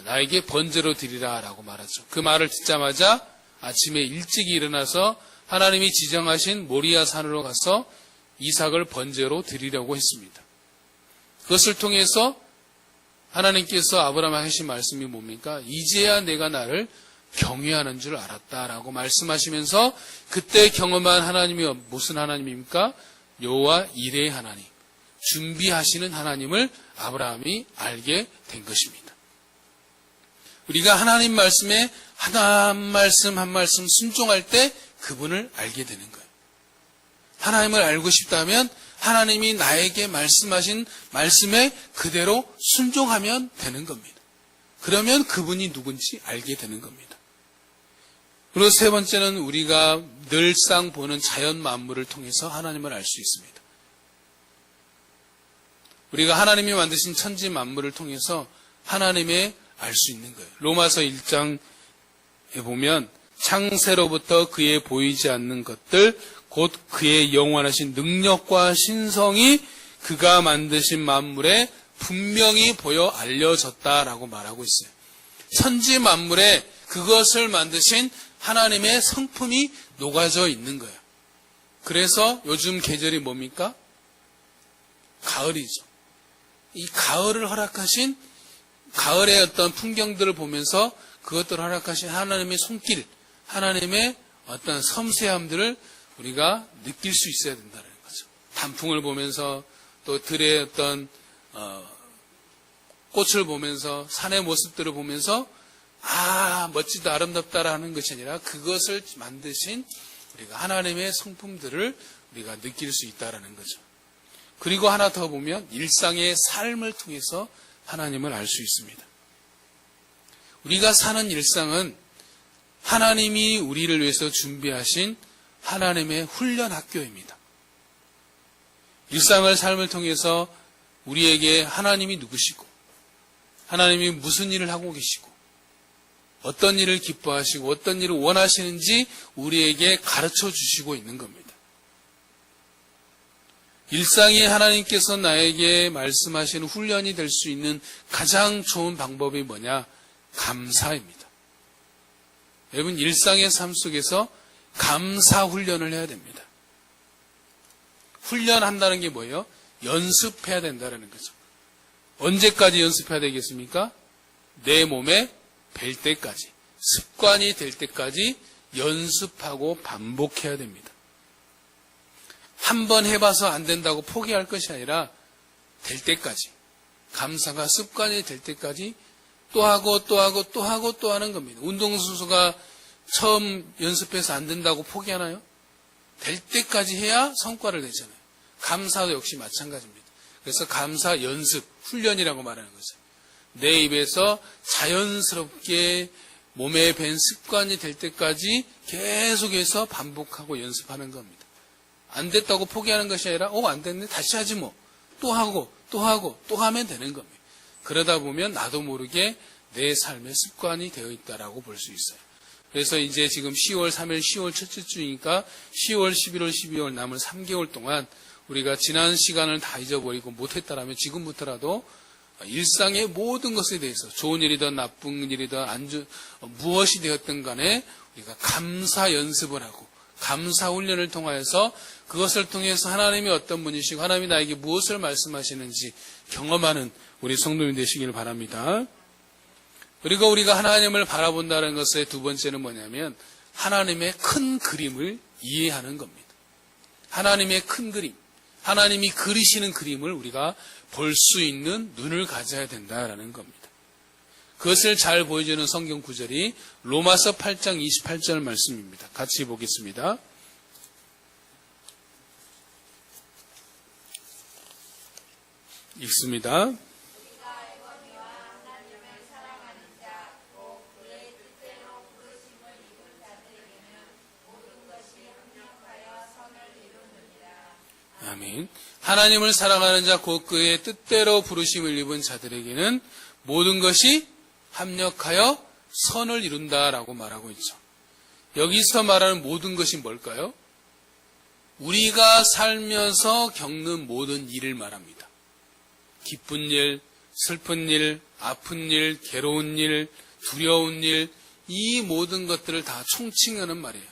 나에게 번제로 드리라 라고 말하죠. 그 말을 듣자마자 아침에 일찍 일어나서 하나님이 지정하신 모리아 산으로 가서 이삭을 번제로 드리려고 했습니다. 그것을 통해서 하나님께서 아브라함에게 하신 말씀이 뭡니까? 이제야 내가 나를 경외하는 줄 알았다라고 말씀하시면서 그때 경험한 하나님이 무슨 하나님입니까? 여호와 이레의 하나님, 준비하시는 하나님을 아브라함이 알게 된 것입니다. 우리가 하나님 말씀에 한 말씀 한 말씀 순종할 때 그분을 알게 되는 거예요. 하나님을 알고 싶다면 하나님이 나에게 말씀하신 말씀에 그대로 순종하면 되는 겁니다. 그러면 그분이 누군지 알게 되는 겁니다. 그리고 세 번째는 우리가 늘상 보는 자연 만물을 통해서 하나님을 알 수 있습니다. 우리가 하나님이 만드신 천지 만물을 통해서 하나님의 알 수 있는 거예요. 로마서 1장에 보면 창세로부터 그의 보이지 않는 것들 곧 그의 영원하신 능력과 신성이 그가 만드신 만물에 분명히 보여 알려졌다라고 말하고 있어요. 천지 만물에 그것을 만드신 하나님의 성품이 녹아져 있는 거예요. 그래서 요즘 계절이 뭡니까? 가을이죠. 이 가을을 허락하신 가을의 어떤 풍경들을 보면서 그것들을 허락하신 하나님의 손길, 하나님의 어떤 섬세함들을 우리가 느낄 수 있어야 된다는 거죠. 단풍을 보면서 또 들의 어떤 꽃을 보면서 산의 모습들을 보면서 멋지다 아름답다라는 것이 아니라 그것을 만드신 우리가 하나님의 성품들을 우리가 느낄 수 있다라는 거죠. 그리고 하나 더 보면 일상의 삶을 통해서 하나님을 알 수 있습니다. 우리가 사는 일상은 하나님이 우리를 위해서 준비하신 하나님의 훈련 학교입니다. 일상을 삶을 통해서 우리에게 하나님이 누구시고 하나님이 무슨 일을 하고 계시고 어떤 일을 기뻐하시고 어떤 일을 원하시는지 우리에게 가르쳐 주시고 있는 겁니다. 일상이 하나님께서 나에게 말씀하시는 훈련이 될 수 있는 가장 좋은 방법이 뭐냐? 감사입니다. 여러분, 일상의 삶 속에서 감사 훈련을 해야 됩니다. 훈련한다는 게 뭐예요? 연습해야 된다는 거죠. 언제까지 연습해야 되겠습니까? 내 몸에 뵐 때까지, 습관이 될 때까지 연습하고 반복해야 됩니다. 한 번 해봐서 안 된다고 포기할 것이 아니라 될 때까지, 감사가 습관이 될 때까지 또 하고 또 하고 또 하고 또 하는 겁니다. 운동선수가 처음 연습해서 안 된다고 포기하나요? 될 때까지 해야 성과를 내잖아요. 감사도 역시 마찬가지입니다. 그래서 감사 연습, 훈련이라고 말하는 거죠. 내 입에서 자연스럽게 몸에 밴 습관이 될 때까지 계속해서 반복하고 연습하는 겁니다. 안 됐다고 포기하는 것이 아니라 안 됐네, 다시 하지 뭐. 또 하고 또 하고 또 하면 되는 겁니다. 그러다 보면 나도 모르게 내 삶의 습관이 되어 있다라고 볼 수 있어요. 그래서 이제 지금 10월 3일 10월 첫째 주니까 10월, 11월, 12월 남은 3개월 동안 우리가 지난 시간을 다 잊어버리고 못했다라면 지금부터라도 일상의 모든 것에 대해서 좋은 일이든 나쁜 일이든 무엇이 되었든 간에 우리가 감사 연습을 하고 감사 훈련을 통하여서 그것을 통해서 하나님이 어떤 분이시고 하나님이 나에게 무엇을 말씀하시는지 경험하는 우리 성도님 되시기를 바랍니다. 그리고 우리가 하나님을 바라본다는 것의 두 번째는 뭐냐면 하나님의 큰 그림을 이해하는 겁니다. 하나님의 큰 그림, 하나님이 그리시는 그림을 우리가 볼 수 있는 눈을 가져야 된다라는 겁니다. 그것을 잘 보여주는 성경 구절이 로마서 8장 28절 말씀입니다. 같이 보겠습니다. 읽습니다. 아멘. 하나님을 사랑하는 자 곧 그의 뜻대로 부르심을 입은 자들에게는 모든 것이 합력하여 선을 이룬다라고 말하고 있죠. 여기서 말하는 모든 것이 뭘까요? 우리가 살면서 겪는 모든 일을 말합니다. 기쁜 일, 슬픈 일, 아픈 일, 괴로운 일, 두려운 일, 이 모든 것들을 다 총칭하는 말이에요.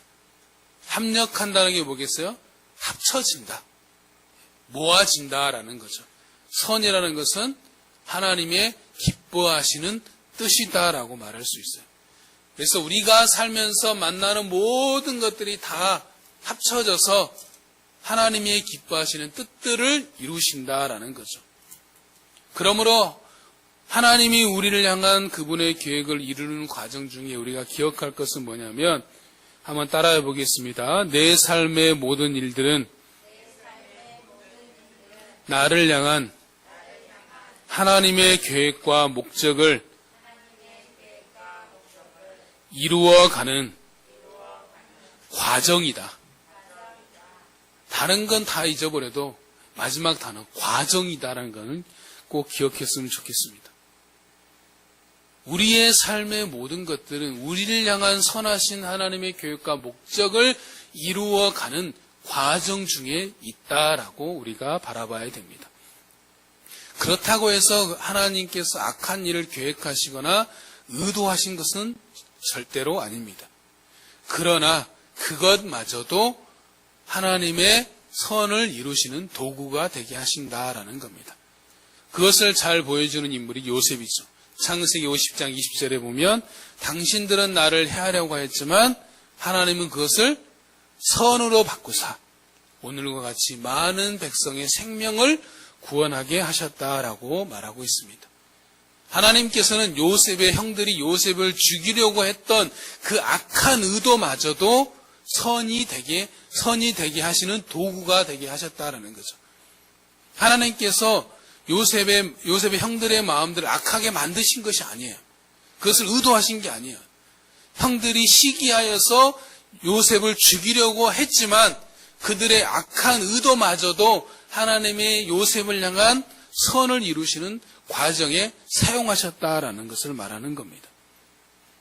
합력한다는 게 뭐겠어요? 합쳐진다. 모아진다라는 거죠. 선이라는 것은 하나님의 기뻐하시는 뜻이다라고 말할 수 있어요. 그래서 우리가 살면서 만나는 모든 것들이 다 합쳐져서 하나님의 기뻐하시는 뜻들을 이루신다라는 거죠. 그러므로 하나님이 우리를 향한 그분의 계획을 이루는 과정 중에 우리가 기억할 것은 뭐냐면 한번 따라해 보겠습니다. 내 삶의 모든 일들은 나를 향한 하나님의 계획과 목적을 이루어가는 과정이다. 다른 건 다 잊어버려도 마지막 단어 과정이다라는 것은 꼭 기억했으면 좋겠습니다. 우리의 삶의 모든 것들은 우리를 향한 선하신 하나님의 계획과 목적을 이루어가는 과정 중에 있다라고 우리가 바라봐야 됩니다. 그렇다고 해서 하나님께서 악한 일을 계획하시거나 의도하신 것은 절대로 아닙니다. 그러나 그것마저도 하나님의 선을 이루시는 도구가 되게 하신다라는 겁니다. 그것을 잘 보여주는 인물이 요셉이죠. 창세기 50장 20절에 보면 당신들은 나를 해하려고 했지만 하나님은 그것을 선으로 바꾸사 오늘과 같이 많은 백성의 생명을 구원하게 하셨다라고 말하고 있습니다. 하나님께서는 요셉의 형들이 요셉을 죽이려고 했던 그 악한 의도마저도 선이 되게 하시는 도구가 되게 하셨다라는 거죠. 하나님께서 요셉의 형들의 마음들을 악하게 만드신 것이 아니에요. 그것을 의도하신 게 아니에요. 형들이 시기하여서 요셉을 죽이려고 했지만 그들의 악한 의도마저도 하나님의 요셉을 향한 선을 이루시는 과정에 사용하셨다라는 것을 말하는 겁니다.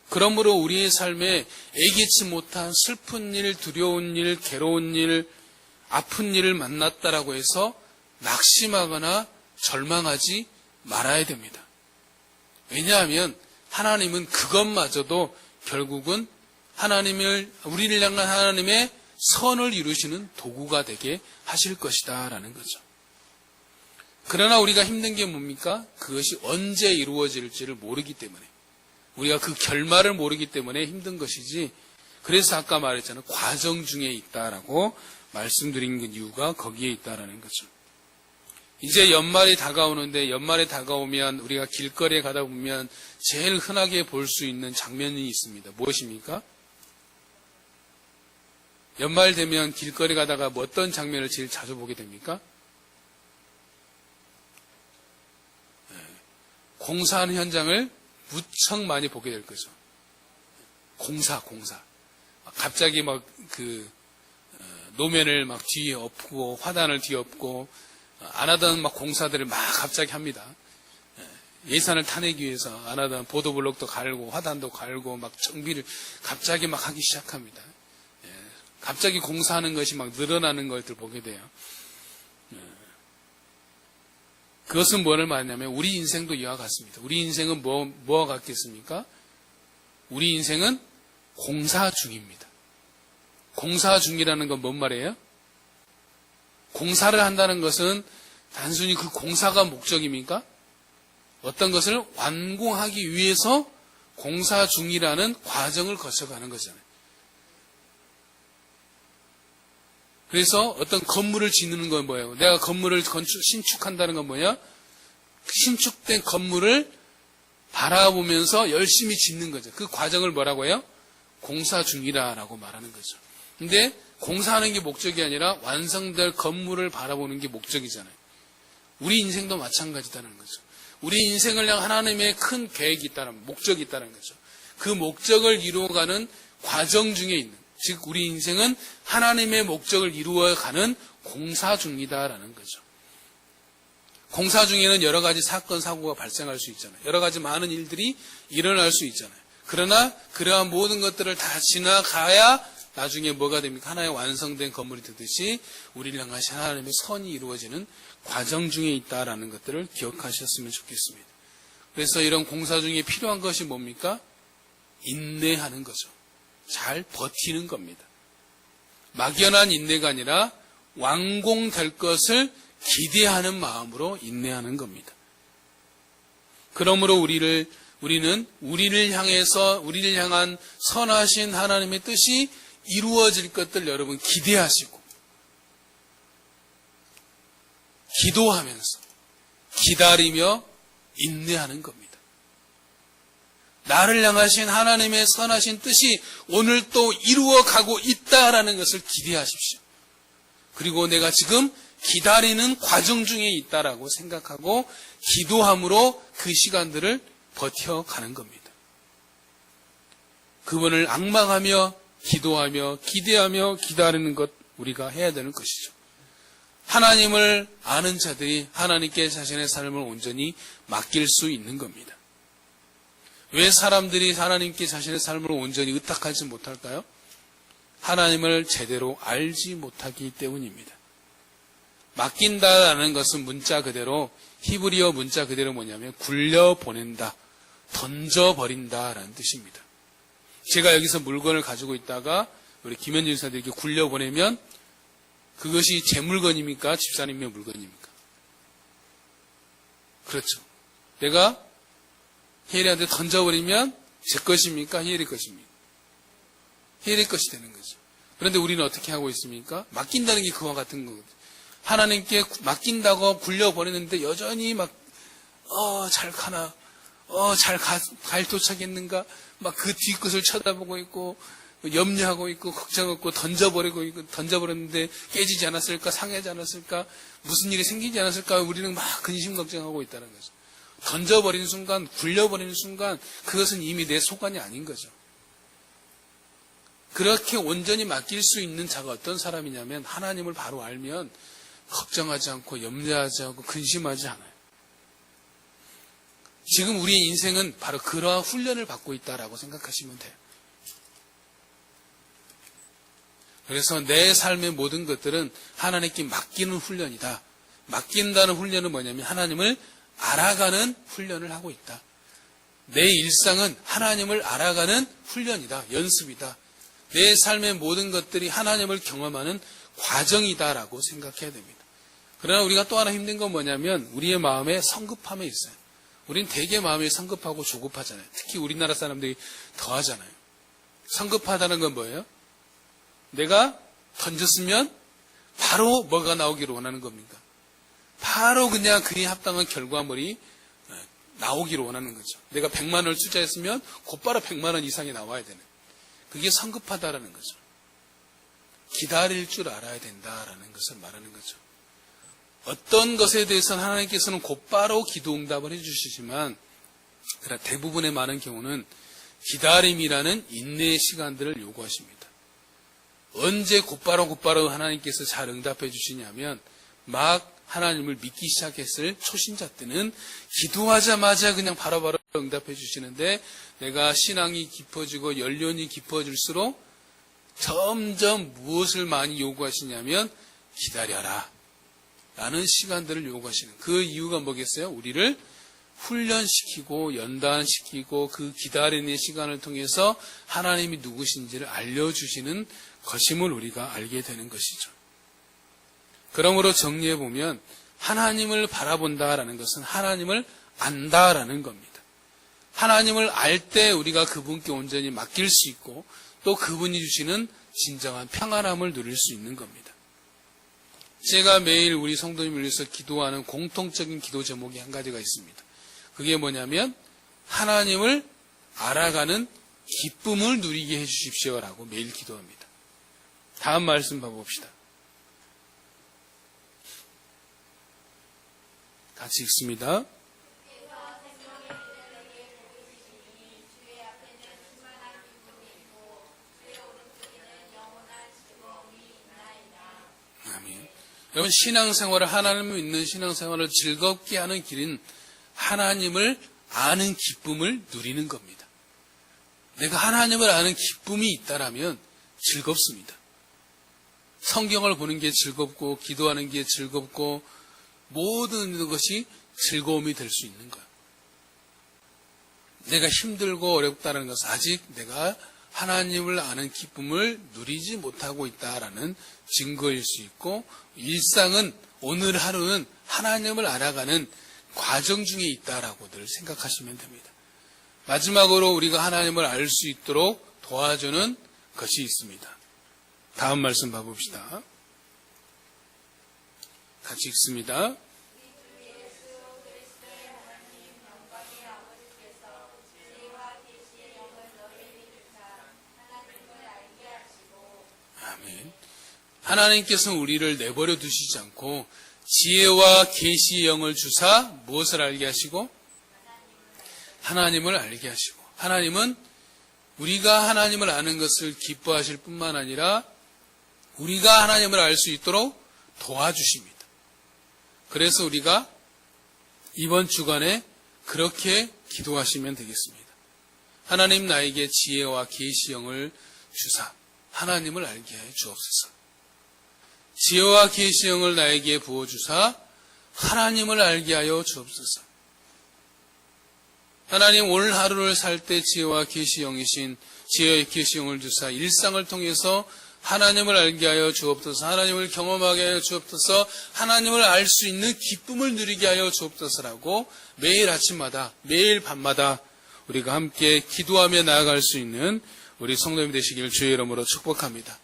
그러므로 우리의 삶에 예기치 못한 슬픈 일, 두려운 일, 괴로운 일, 아픈 일을 만났다라고 해서 낙심하거나 절망하지 말아야 됩니다. 왜냐하면 하나님은 그것마저도 결국은 우리를 향한 하나님의 선을 이루시는 도구가 되게 하실 것이다 라는 거죠. 그러나 우리가 힘든 게 뭡니까? 그것이 언제 이루어질지를 모르기 때문에, 우리가 그 결말을 모르기 때문에 힘든 것이지, 그래서 아까 말했잖아요. 과정 중에 있다라고 말씀드린 그 이유가 거기에 있다라는 거죠. 이제 연말이 다가오는데, 연말에 다가오면 우리가 길거리에 가다 보면 제일 흔하게 볼 수 있는 장면이 있습니다. 무엇입니까? 연말 되면 길거리 가다가 뭐 어떤 장면을 제일 자주 보게 됩니까? 공사하는 현장을 무척 많이 보게 될 거죠. 공사. 갑자기 막 노면을 막 뒤에 엎고, 화단을 뒤에 엎고, 안 하던 막 공사들을 막 갑자기 합니다. 예산을 타내기 위해서 안 하던 보도블록도 갈고, 화단도 갈고, 막 정비를 갑자기 막 하기 시작합니다. 갑자기 공사하는 것이 막 늘어나는 것들 보게 돼요. 그것은 뭐를 말하냐면 우리 인생도 이와 같습니다. 우리 인생은 뭐와 같겠습니까? 우리 인생은 공사 중입니다. 공사 중이라는 건 뭔 말이에요? 공사를 한다는 것은 단순히 그 공사가 목적입니까? 어떤 것을 완공하기 위해서 공사 중이라는 과정을 거쳐가는 거잖아요. 그래서 어떤 건물을 짓는 건 뭐예요? 내가 건물을 신축한다는 건 뭐냐? 신축된 건물을 바라보면서 열심히 짓는 거죠. 그 과정을 뭐라고 해요? 공사 중이라고 말하는 거죠. 근데 공사하는 게 목적이 아니라 완성될 건물을 바라보는 게 목적이잖아요. 우리 인생도 마찬가지다는 거죠. 우리 인생을 향한 하나님의 큰 계획이 있다는, 목적이 있다는 거죠. 그 목적을 이루어가는 과정 중에 있는, 즉 우리 인생은 하나님의 목적을 이루어가는 공사 중이다라는 거죠. 공사 중에는 여러 가지 사건, 사고가 발생할 수 있잖아요. 여러 가지 많은 일들이 일어날 수 있잖아요. 그러나 그러한 모든 것들을 다 지나가야 나중에 뭐가 됩니까? 하나의 완성된 건물이 되듯이 우리를 향하신 하나님의 선이 이루어지는 과정 중에 있다라는 것들을 기억하셨으면 좋겠습니다. 그래서 이런 공사 중에 필요한 것이 뭡니까? 인내하는 거죠. 잘 버티는 겁니다. 막연한 인내가 아니라 완공될 것을 기대하는 마음으로 인내하는 겁니다. 그러므로 우리는 우리를 향한 선하신 하나님의 뜻이 이루어질 것들 여러분 기대하시고 기도하면서 기다리며 인내하는 겁니다. 나를 향하신 하나님의 선하신 뜻이 오늘 또 이루어가고 있다라는 것을 기대하십시오. 그리고 내가 지금 기다리는 과정 중에 있다라고 생각하고 기도함으로 그 시간들을 버텨가는 겁니다. 그분을 앙망하며 기도하며 기대하며 기다리는 것 우리가 해야 되는 것이죠. 하나님을 아는 자들이 하나님께 자신의 삶을 온전히 맡길 수 있는 겁니다. 왜 사람들이 하나님께 자신의 삶을 온전히 의탁하지 못할까요? 하나님을 제대로 알지 못하기 때문입니다. 맡긴다라는 것은 문자 그대로 히브리어 문자 그대로 뭐냐면 굴려보낸다, 던져버린다라는 뜻입니다. 제가 여기서 물건을 가지고 있다가 우리 김현진 사님에게 굴려보내면 그것이 제 물건입니까? 집사님의 물건입니까? 그렇죠. 내가 희엘이한테 던져버리면 제 것입니까? 희엘이 것입니까? 희엘이 것이 되는 거죠. 그런데 우리는 어떻게 하고 있습니까? 맡긴다는 게 그와 같은 거거든요. 하나님께 맡긴다고 굴려보내는데 여전히 잘 가나, 잘 도착했는가, 막 그 뒤끝을 쳐다보고 있고, 염려하고 있고 걱정하고 던져버리고 있고 던져버렸는데 깨지지 않았을까, 상하지 않았을까, 무슨 일이 생기지 않았을까, 우리는 막 근심 걱정하고 있다는 거죠. 던져버린 순간, 굴려버리는 순간 그것은 이미 내 소관이 아닌 거죠. 그렇게 온전히 맡길 수 있는 자가 어떤 사람이냐면 하나님을 바로 알면 걱정하지 않고 염려하지 않고 근심하지 않아요. 지금 우리의 인생은 바로 그러한 훈련을 받고 있다라고 생각하시면 돼요. 그래서 내 삶의 모든 것들은 하나님께 맡기는 훈련이다. 맡긴다는 훈련은 뭐냐면 하나님을 알아가는 훈련을 하고 있다. 내 일상은 하나님을 알아가는 훈련이다. 연습이다. 내 삶의 모든 것들이 하나님을 경험하는 과정이다라고 생각해야 됩니다. 그러나 우리가 또 하나 힘든 건 뭐냐면 우리의 마음에 성급함에 있어요. 우린 되게 마음이 성급하고 조급하잖아요. 특히 우리나라 사람들이 더 하잖아요. 성급하다는 건 뭐예요? 내가 던졌으면 바로 뭐가 나오기를 원하는 겁니까? 바로 그냥 그에 합당한 결과물이 나오기를 원하는 거죠. 내가 100만 원을 투자했으면 곧바로 100만 원 이상이 나와야 되는. 그게 성급하다라는 거죠. 기다릴 줄 알아야 된다라는 것을 말하는 거죠. 어떤 것에 대해서는 하나님께서는 곧바로 기도 응답을 해주시지만 대부분의 많은 경우는 기다림이라는 인내의 시간들을 요구하십니다. 언제 곧바로 하나님께서 잘 응답해 주시냐면 막 하나님을 믿기 시작했을 초신자 때는 기도하자마자 그냥 바로바로 응답해 주시는데 내가 신앙이 깊어지고 연륜이 깊어질수록 점점 무엇을 많이 요구하시냐면 기다려라 라는 시간들을 요구하시는 그 이유가 뭐겠어요? 우리를 훈련시키고 연단시키고 그 기다리는 시간을 통해서 하나님이 누구신지를 알려주시는 것임을 우리가 알게 되는 것이죠. 그러므로 정리해보면 하나님을 바라본다라는 것은 하나님을 안다라는 겁니다. 하나님을 알 때 우리가 그분께 온전히 맡길 수 있고 또 그분이 주시는 진정한 평안함을 누릴 수 있는 겁니다. 제가 매일 우리 성도님을 위해서 기도하는 공통적인 기도 제목이 한 가지가 있습니다. 그게 뭐냐면 하나님을 알아가는 기쁨을 누리게 해주십시오라고 매일 기도합니다. 다음 말씀 봐봅시다. 같이 읽습니다. 아멘. 여러분 신앙생활을 하나님을 믿는 신앙생활을 즐겁게 하는 길은 하나님을 아는 기쁨을 누리는 겁니다. 내가 하나님을 아는 기쁨이 있다라면 즐겁습니다. 성경을 보는 게 즐겁고 기도하는 게 즐겁고 모든 것이 즐거움이 될 수 있는 거예요. 내가 힘들고 어렵다는 것은 아직 내가 하나님을 아는 기쁨을 누리지 못하고 있다라는 증거일 수 있고 일상은 오늘 하루는 하나님을 알아가는 과정 중에 있다라고들 생각하시면 됩니다. 마지막으로 우리가 하나님을 알 수 있도록 도와주는 것이 있습니다. 다음 말씀 봐봅시다. 같이 읽습니다. 아멘. 하나님께서는 우리를 내버려 두시지 않고 지혜와 계시의 영을 주사 무엇을 알게 하시고? 하나님을 알게 하시고 하나님은 우리가 하나님을 아는 것을 기뻐하실 뿐만 아니라 우리가 하나님을 알 수 있도록 도와주십니다. 그래서 우리가 이번 주간에 그렇게 기도하시면 되겠습니다. 하나님 나에게 지혜와 계시 영을 주사 하나님을 알게 하여 주옵소서. 지혜와 계시 영을 나에게 부어주사 하나님을 알게 하여 주옵소서. 하나님 오늘 하루를 살 때 지혜와 계시 영이신 지혜와 계시 영을 주사 일상을 통해서 하나님을 알게 하여 주옵소서. 하나님을 경험하게 하여 주옵소서. 하나님을 알 수 있는 기쁨을 누리게 하여 주옵소서라고 매일 아침마다 매일 밤마다 우리가 함께 기도하며 나아갈 수 있는 우리 성도님 되시길 주의 이름으로 축복합니다.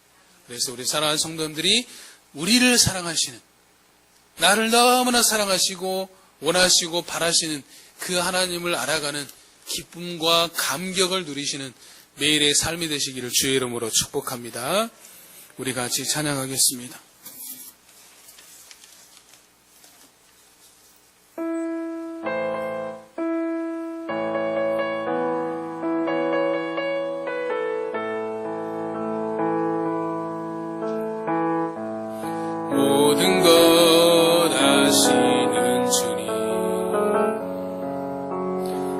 그래서 우리 사랑하는 성도님들이 우리를 사랑하시는 나를 너무나 사랑하시고 원하시고 바라시는 그 하나님을 알아가는 기쁨과 감격을 누리시는 매일의 삶이 되시기를 주의 이름으로 축복합니다. 우리 같이 찬양하겠습니다. 모든 것 아시는 주님,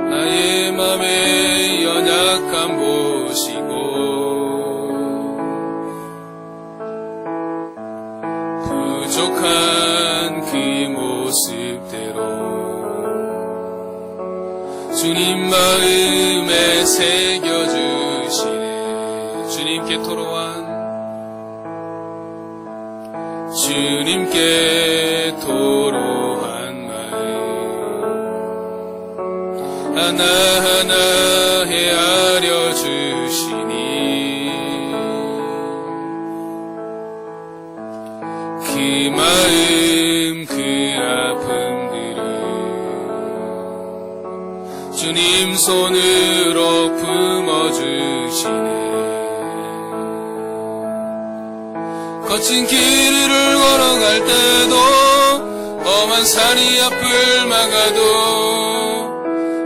나의 맘의 연약함 보시고 부족한 그 모습대로 주님 마음에 새겨주시네. 주님께 토로한 마음 하나하나 헤아려 주시니 그 마음 그 아픔들을 주님 손으로 품어주시네. 거친 길을 걸어갈 때도 험한 산이 앞을 막아도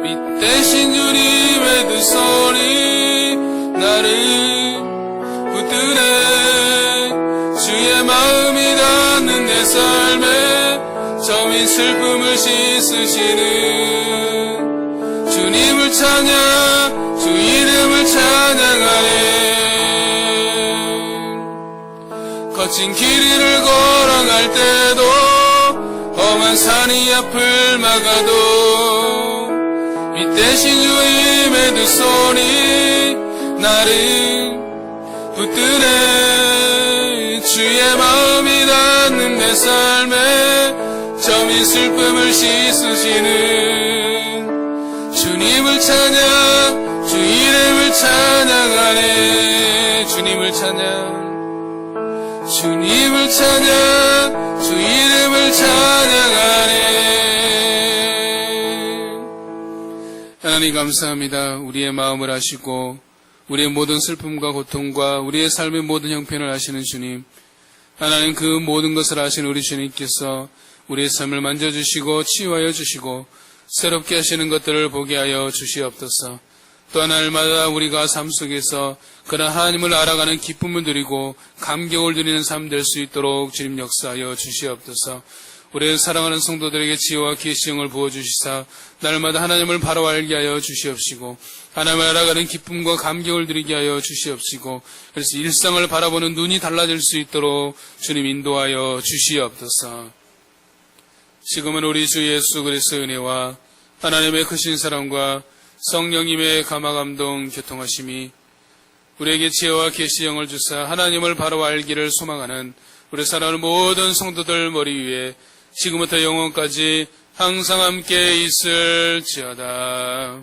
빛대신 주님의 두 손이 나를 붙드네. 주의 마음이 닿는 내 삶에 점인 슬픔을 씻으시는 주님을 찬양 주 이름을 찬양하네. 거친 길을 걸어갈 때도 험한 산이 앞을 막아도 빛대신 주님의 두 손이 나를 붙드네. 주의 마음이 닿는 내 삶에 점인 슬픔을 씻으시는 주님을 찬양 주 이름을 찬양하네. 주님을 찬양 주 이름을 찬양하네. 하나님 감사합니다. 우리의 마음을 아시고 우리의 모든 슬픔과 고통과 우리의 삶의 모든 형편을 아시는 주님, 하나님 그 모든 것을 아시는 우리 주님께서 우리의 삶을 만져주시고 치유하여 주시고 새롭게 하시는 것들을 보게 하여 주시옵소서. 또한 날마다 우리가 삶 속에서 그런 하나님을 알아가는 기쁨을 누리고 감격을 누리는 삶 될 수 있도록 주님 역사하여 주시옵소서. 우리의 사랑하는 성도들에게 지혜와 계시형을 부어주시사 날마다 하나님을 바로 알게 하여 주시옵시고 하나님을 알아가는 기쁨과 감격을 누리게 하여 주시옵시고 그래서 일상을 바라보는 눈이 달라질 수 있도록 주님 인도하여 주시옵소서. 지금은 우리 주 예수 그리스도의 은혜와 하나님의 크신 사랑과 성령님의 감화감동 교통하심이 우리에게 지혜와 계시형을 주사 하나님을 바로 알기를 소망하는 우리 사랑하는 모든 성도들 머리 위에 지금부터 영원까지 항상 함께 있을지어다.